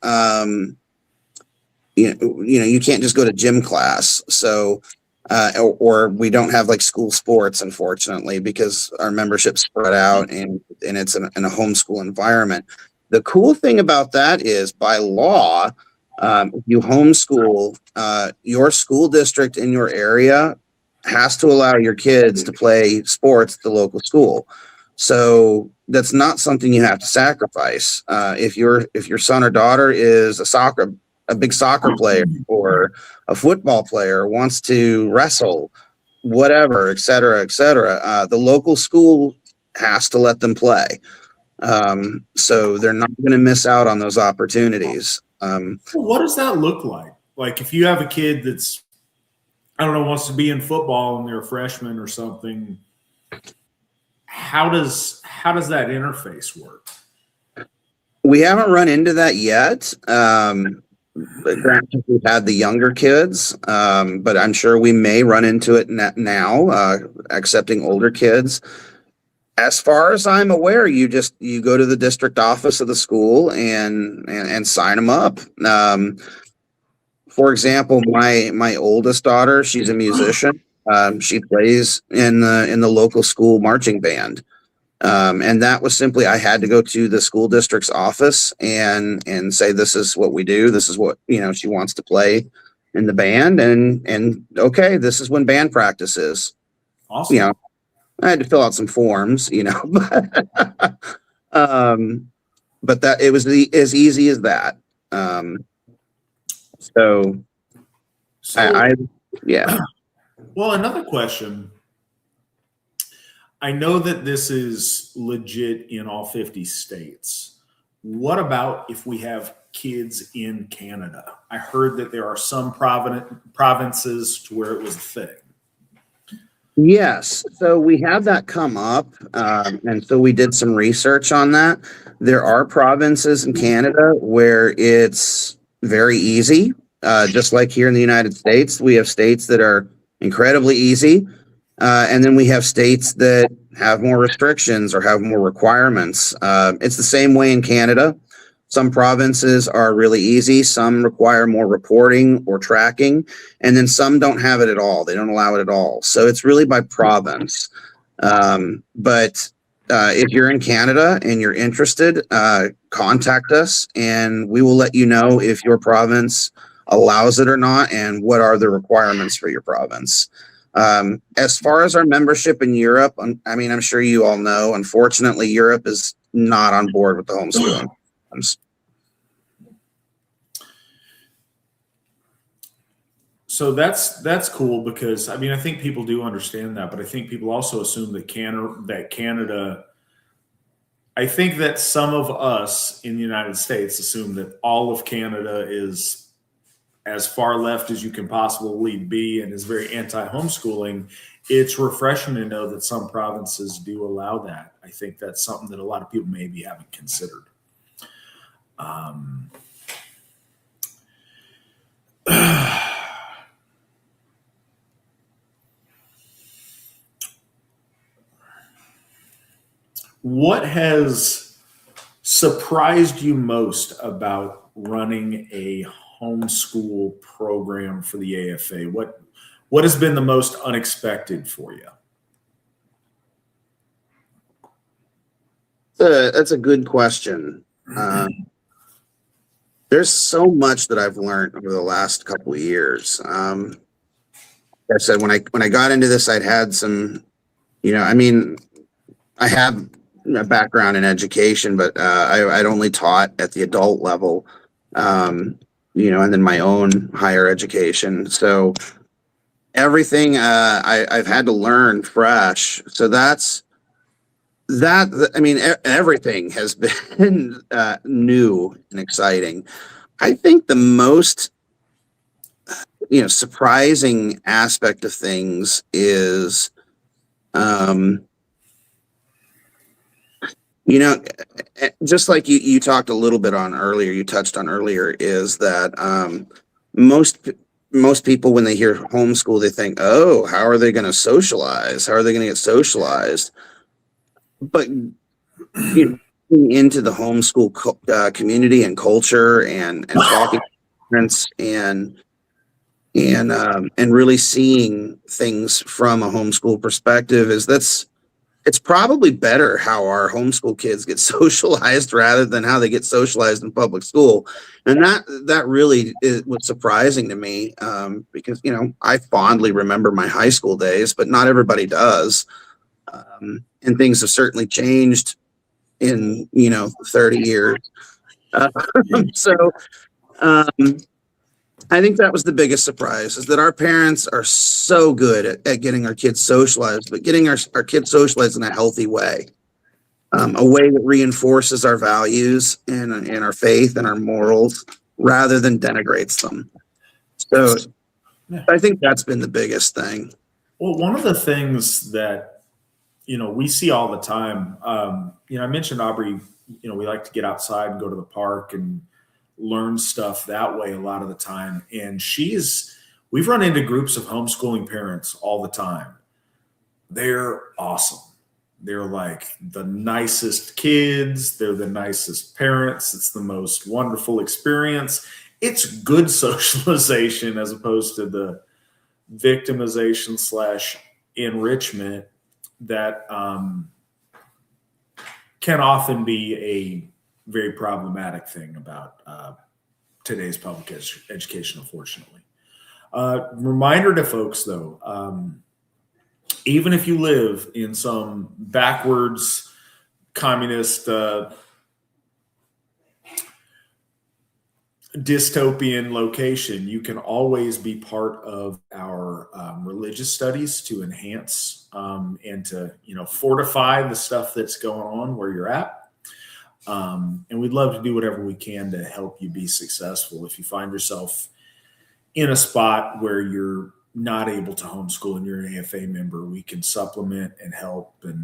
you can't just go to gym class. So, or we don't have like school sports, unfortunately, because our membership's spread out and it's in a homeschool environment. The cool thing about that is by law, if you homeschool, your school district in your area has to allow your kids to play sports at the local school. So that's not something you have to sacrifice. If your son or daughter is a big soccer player or a football player, wants to wrestle, whatever, et cetera, the local school has to let them play. So they're not going to miss out on those opportunities. What does that look like? Like if you have a kid that's, I don't know, wants to be in football and they're a freshman or something, how does that interface work? We haven't run into that yet. But granted, we've had the younger kids, but I'm sure we may run into it now, accepting older kids. As far as I'm aware, you go to the district office of the school and sign them up. For example, my oldest daughter, she's a musician. She plays in the local school marching band. And that was simply, I had to go to the school district's office and say, this is what we do. This is what, she wants to play in the band. And okay, this is when band practice is. Awesome. I had to fill out some forms, but that it was as easy as that. So yeah. Well, another question. I know that this is legit in all 50 states. What about if we have kids in Canada? I heard that there are some provinces to where it was a thing. Yes. So we have that come up. And so we did some research on that. There are provinces in Canada where it's very easy. Just like here in the United States, we have states that are incredibly easy. And then we have states that have more restrictions or have more requirements. It's the same way in Canada. Some provinces are really easy. Some require more reporting or tracking. And then some don't have it at all. They don't allow it at all. So it's really by province. But if you're in Canada and you're interested, contact us and we will let you know if your province allows it or not and what are the requirements for your province. As far as our membership in Europe, I'm sure you all know, unfortunately, Europe is not on board with the homeschooling. So that's cool because I think people do understand that, but I think people also assume that Canada. I think that some of us in the United States assume that all of Canada is as far left as you can possibly be and is very anti-homeschooling. It's refreshing to know that some provinces do allow that. I think that's something that a lot of people maybe haven't considered. What has surprised you most about running a homeschool program for the AFA? What has been the most unexpected for you? That's a good question. There's so much that I've learned over the last couple of years. Like I said, when I got into this, I'd had some, I have a background in education, but I'd only taught at the adult level, and then my own higher education. So everything I've had to learn fresh. So everything has been surprising aspect of things is, just like you talked a little bit on earlier, you touched on earlier, is that most people, when they hear homeschool, they think, oh, how are they going to socialize? How are they going to get socialized? But into the homeschool community and culture and talking to parents and really seeing things from a homeschool perspective it's probably better how our homeschool kids get socialized rather than how they get socialized in public school. And that really was surprising to me, because, I fondly remember my high school days, but not everybody does. And things have certainly changed in, 30 years. So I think that was the biggest surprise, is that our parents are so good at getting our kids socialized, but getting our kids socialized in a healthy way, a way that reinforces our values and our faith and our morals rather than denigrates them. So I think that's been the biggest thing. Well, one of the things that, we see all the time, I mentioned Aubrey, we like to get outside and go to the park and learn stuff that way a lot of the time. And we've run into groups of homeschooling parents all the time. They're awesome. They're like the nicest kids. They're the nicest parents. It's the most wonderful experience. It's good socialization as opposed to the victimization / enrichment that can often be a very problematic thing about today's public education, unfortunately. Reminder to folks, though, even if you live in some backwards communist dystopian location, you can always be part of our religious studies to enhance and to fortify the stuff that's going on where you're at. And we'd love to do whatever we can to help you be successful. If you find yourself in a spot where you're not able to homeschool and you're an AFA member, we can supplement and help you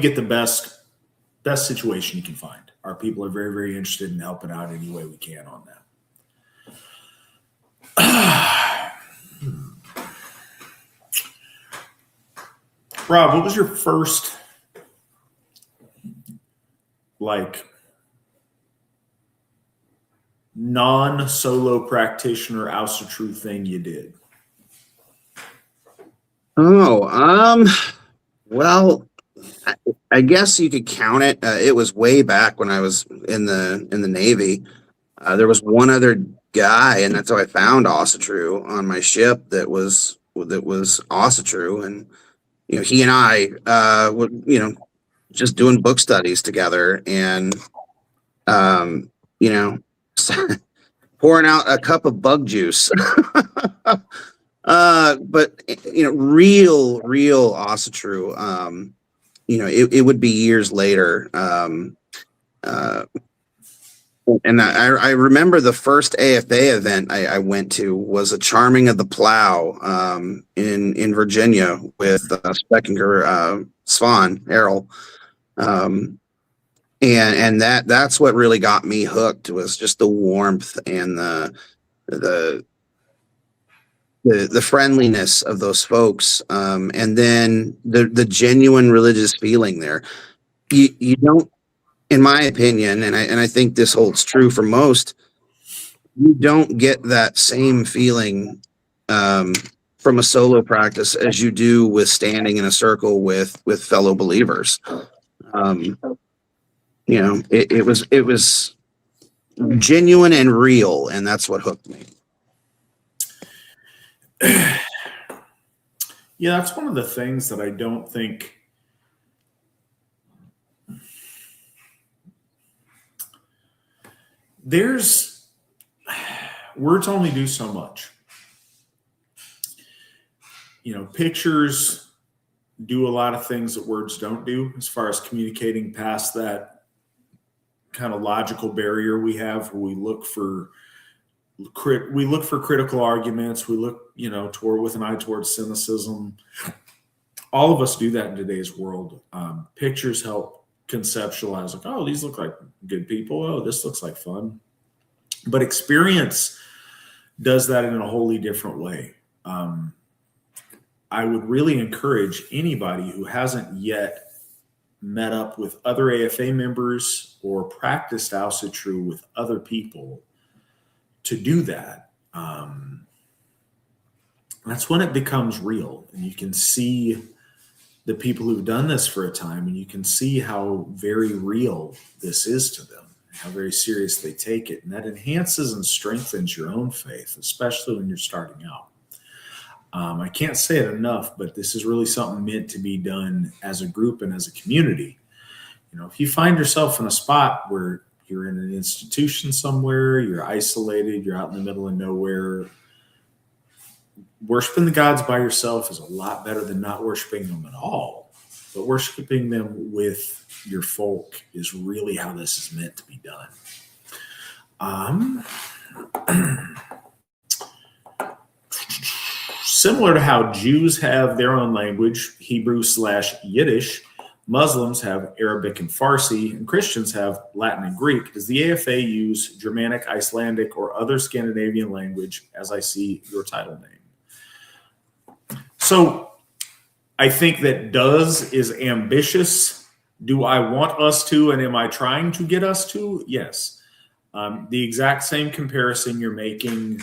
get the best situation you can find. Our people are very, very interested in helping out any way we can on that. Rob, what was your first non-solo practitioner Asatru thing you did? Well, I guess you could count it. It was way back when I was in the Navy. There was one other guy, and that's how I found Asatru on my ship. That was Asatru, and he and I would just doing book studies together, and pouring out a cup of bug juice. But real Asatru. It would be years later. And I remember the first AFA event I went to was a Charming of the Plow in Virginia with Speckinger Swan Errol. And that's what really got me hooked, was just the warmth and the friendliness of those folks, and then the genuine religious feeling there. You don't, in my opinion, and I think this holds true for most, you don't get that same feeling from a solo practice as you do with standing in a circle with fellow believers. It was genuine and real, and that's what hooked me. Yeah, that's one of the things that I don't think words only do so much. Pictures do a lot of things that words don't do as far as communicating past that kind of logical barrier we have where we look for we look for critical arguments. We look, toward with an eye towards cynicism. All of us do that in today's world. Pictures help conceptualize, like, oh, these look like good people. Oh, this looks like fun. But experience does that in a wholly different way. I would really encourage anybody who hasn't yet met up with other AFA members or practiced Asatru with other people to do that. That's when it becomes real, and you can see the people who've done this for a time, and you can see how very real this is to them, how very serious they take it. And that enhances and strengthens your own faith, especially when you're starting out. I can't say it enough, but this is really something meant to be done as a group and as a community. If you find yourself in a spot where you're in an institution somewhere, you're isolated, you're out in the middle of nowhere, worshiping the gods by yourself is a lot better than not worshiping them at all. But worshiping them with your folk is really how this is meant to be done. Similar to how Jews have their own language, Hebrew/Yiddish, Muslims have Arabic and Farsi, and Christians have Latin and Greek. Does the AFA use Germanic, Icelandic, or other Scandinavian language, as I see your title name? So I think that does is ambitious. Do I want us to, and am I trying to get us to? Yes. The exact same comparison you're making,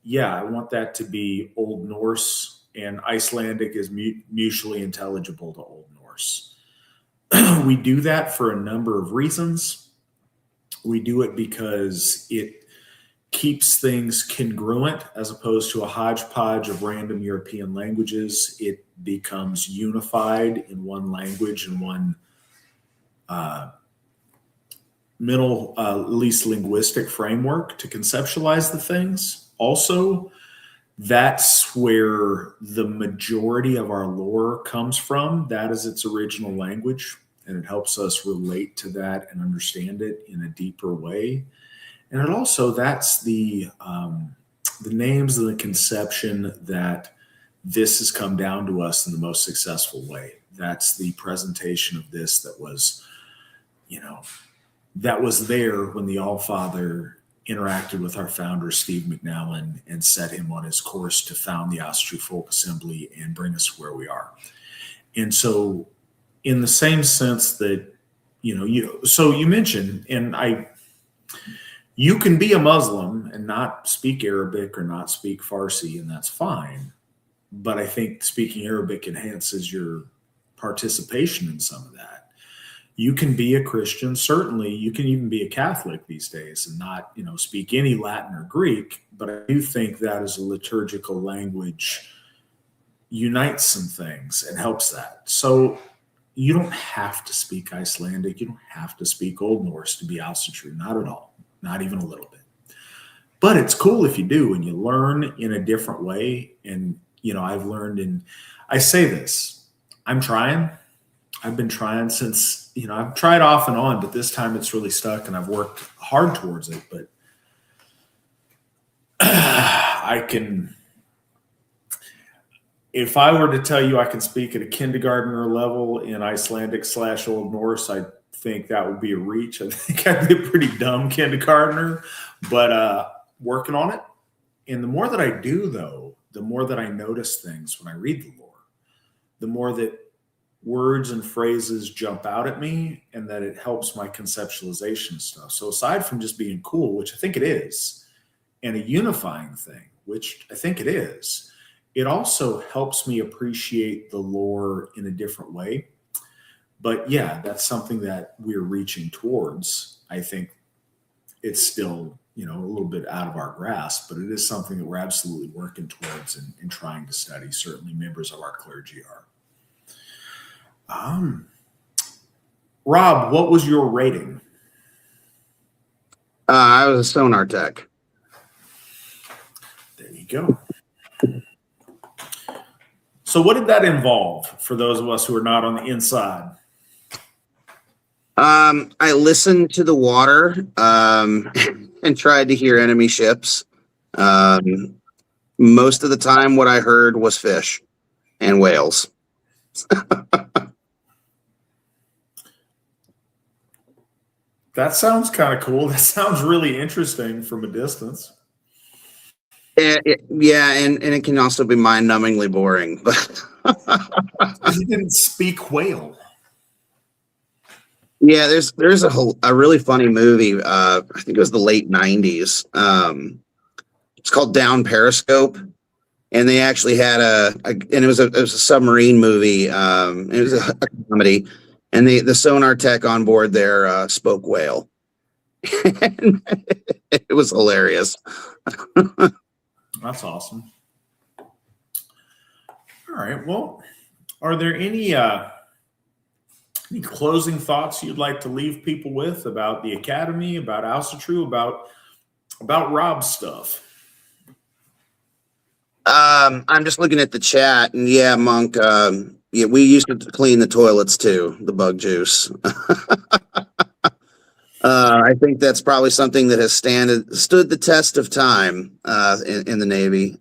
yeah, I want that to be Old Norse, and Icelandic is mutually intelligible to Old Norse. We do that for a number of reasons. We do it because it keeps things congruent as opposed to a hodgepodge of random European languages. It becomes unified in one language and one middle, least linguistic framework to conceptualize the things. Also, that's where the majority of our lore comes from. That is its original language, and it helps us relate to that and understand it in a deeper way. And it also, that's the names and the conception that this has come down to us in the most successful way. That's the presentation of this that was, that was there when the Allfather interacted with our founder, Steve McNallen, and set him on his course to found the Asatru Folk Assembly and bring us where we are. And so in the same sense that, so you mentioned, and you can be a Muslim and not speak Arabic or not speak Farsi, and that's fine. But I think speaking Arabic enhances your participation in some of that. You can be a Christian. Certainly, you can even be a Catholic these days and not, speak any Latin or Greek. But I do think that as a liturgical language unites some things and helps that. So you don't have to speak Icelandic. You don't have to speak Old Norse to be Asatru. Not at all. Not even a little bit. But it's cool if you do and you learn in a different way. And, I've learned, and I say this, I'm trying. I've been trying since, I've tried off and on, but this time it's really stuck and I've worked hard towards it. But if I were to tell you I can speak at a kindergartner level in Icelandic/Old Norse, I think that would be a reach. I think I'd be a pretty dumb kindergartner, but working on it. And the more that I do, though, the more that I notice things when I read the lore, the more that words and phrases jump out at me and that it helps my conceptualization stuff. So aside from just being cool, which I think it is, and a unifying thing, which I think it is, it also helps me appreciate the lore in a different way. But yeah, that's something that we're reaching towards. I think it's still, a little bit out of our grasp, but it is something that we're absolutely working towards and trying to study. Certainly members of our clergy are. Rob, what was your rating? I was a sonar tech. There you go. So what did that involve for those of us who are not on the inside? I listened to the water. and tried to hear enemy ships. Most of the time, what I heard was fish and whales. That sounds kind of cool. That sounds really interesting from a distance. Yeah, and it can also be mind-numbingly boring. But He didn't speak whale. yeah, there's a really funny movie. I think it was the late '90s. It's called Down Periscope, and they actually had and it was a submarine movie. It was a comedy, and the sonar tech on board there spoke whale. And it was hilarious. That's awesome. All right. Well, are there any closing thoughts you'd like to leave people with about the Academy, about Asatru, about Rob's stuff? I'm just looking at the chat, and yeah, Monk. Yeah, we used to clean the toilets too. The bug juice. I think that's probably something that has stood the test of time in the Navy.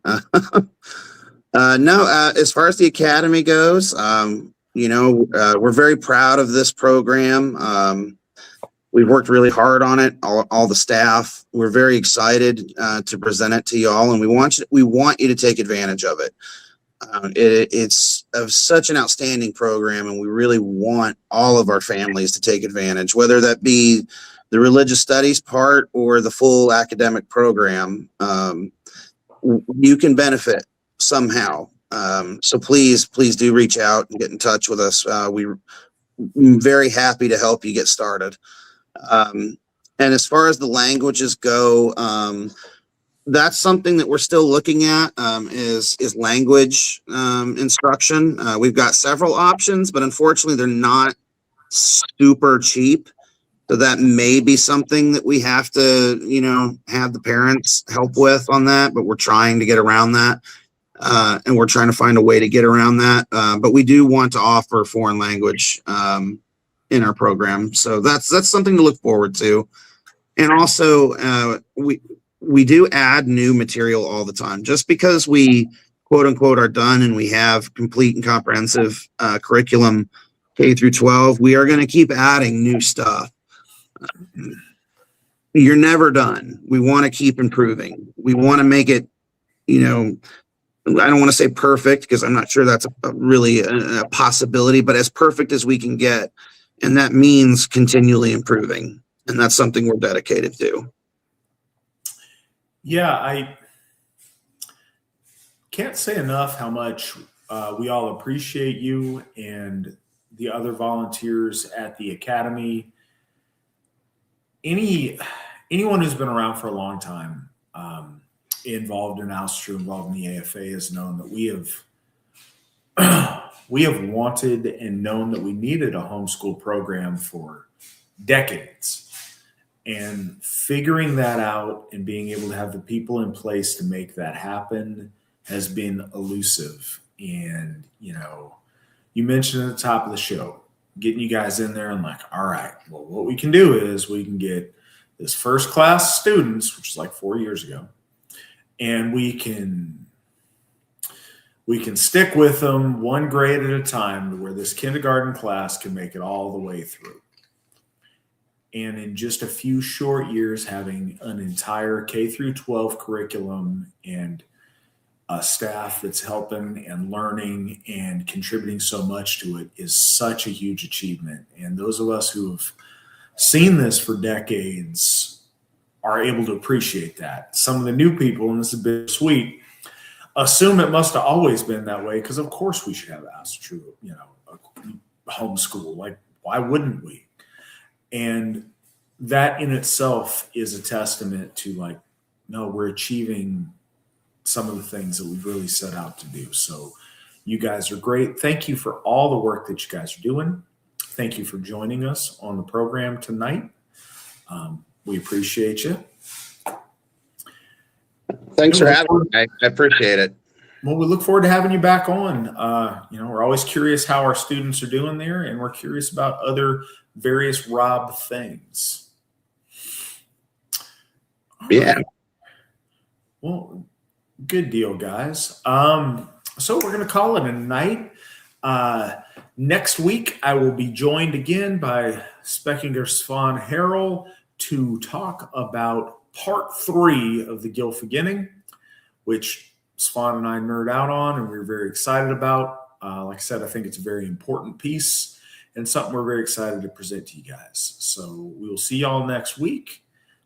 No, as far as the Academy goes, we're very proud of this program. We've worked really hard on it, all the staff. We're very excited to present it to y'all, and we want you to take advantage of it. It's of such an outstanding program, and we really want all of our families to take advantage, whether that be the religious studies part or the full academic program. You can benefit somehow. So please do reach out and get in touch with us. We're very happy to help you get started. And as far as the languages go, that's something that we're still looking at, is language instruction. We've got several options, but unfortunately they're not super cheap. So that may be something that we have to, have the parents help with on that, but we're trying to get around that. And we're trying to find a way to get around that. But we do want to offer foreign language in our program. So that's something to look forward to. And also, we do add new material all the time. Just because we, quote unquote, are done and we have complete and comprehensive curriculum K through 12, we are going to keep adding new stuff. You're never done. We want to keep improving. We want to make it, I don't want to say perfect, because I'm not sure that's really a possibility, but as perfect as we can get. And that means continually improving. And that's something we're dedicated to. Yeah, I can't say enough how much we all appreciate you and the other volunteers at the Academy. Anyone who's been around for a long time, involved in Asatru, involved in the AFA, has known that we have wanted and known that we needed a homeschool program for decades. And figuring that out and being able to have the people in place to make that happen has been elusive. And, you mentioned at the top of the show, getting you guys in there and like, all right, well, what we can do is we can get this first class students, which is like 4 years ago, and we can stick with them one grade at a time to where this kindergarten class can make it all the way through. And in just a few short years, having an entire K through 12 curriculum and a staff that's helping and learning and contributing so much to it is such a huge achievement. And those of us who have seen this for decades are able to appreciate that. Some of the new people, and this is bittersweet, assume it must have always been that way, because of course we should have Asatru, a homeschool. Like, why wouldn't we? And that in itself is a testament to like, no, we're achieving some of the things that we've really set out to do. So you guys are great. Thank you for all the work that you guys are doing. Thank you for joining us on the program tonight. We appreciate you. Thanks for having me. I appreciate it. Well, we look forward to having you back on. We're always curious how our students are doing there, and we're curious about other various Rob things. Yeah. Right. Well, good deal, guys. So we're going to call it a night. Next week, I will be joined again by Speckinger Svan Harrell to talk about part 3 of the Gylfaginning, which Svan and I nerd out on and we're very excited about. Like I said, I think it's a very important piece and something we're very excited to present to you guys. So we will see y'all next week.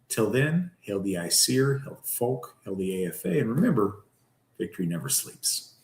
Till then, hail the Aesir, hail the folk, hail the AFA, and remember, victory never sleeps.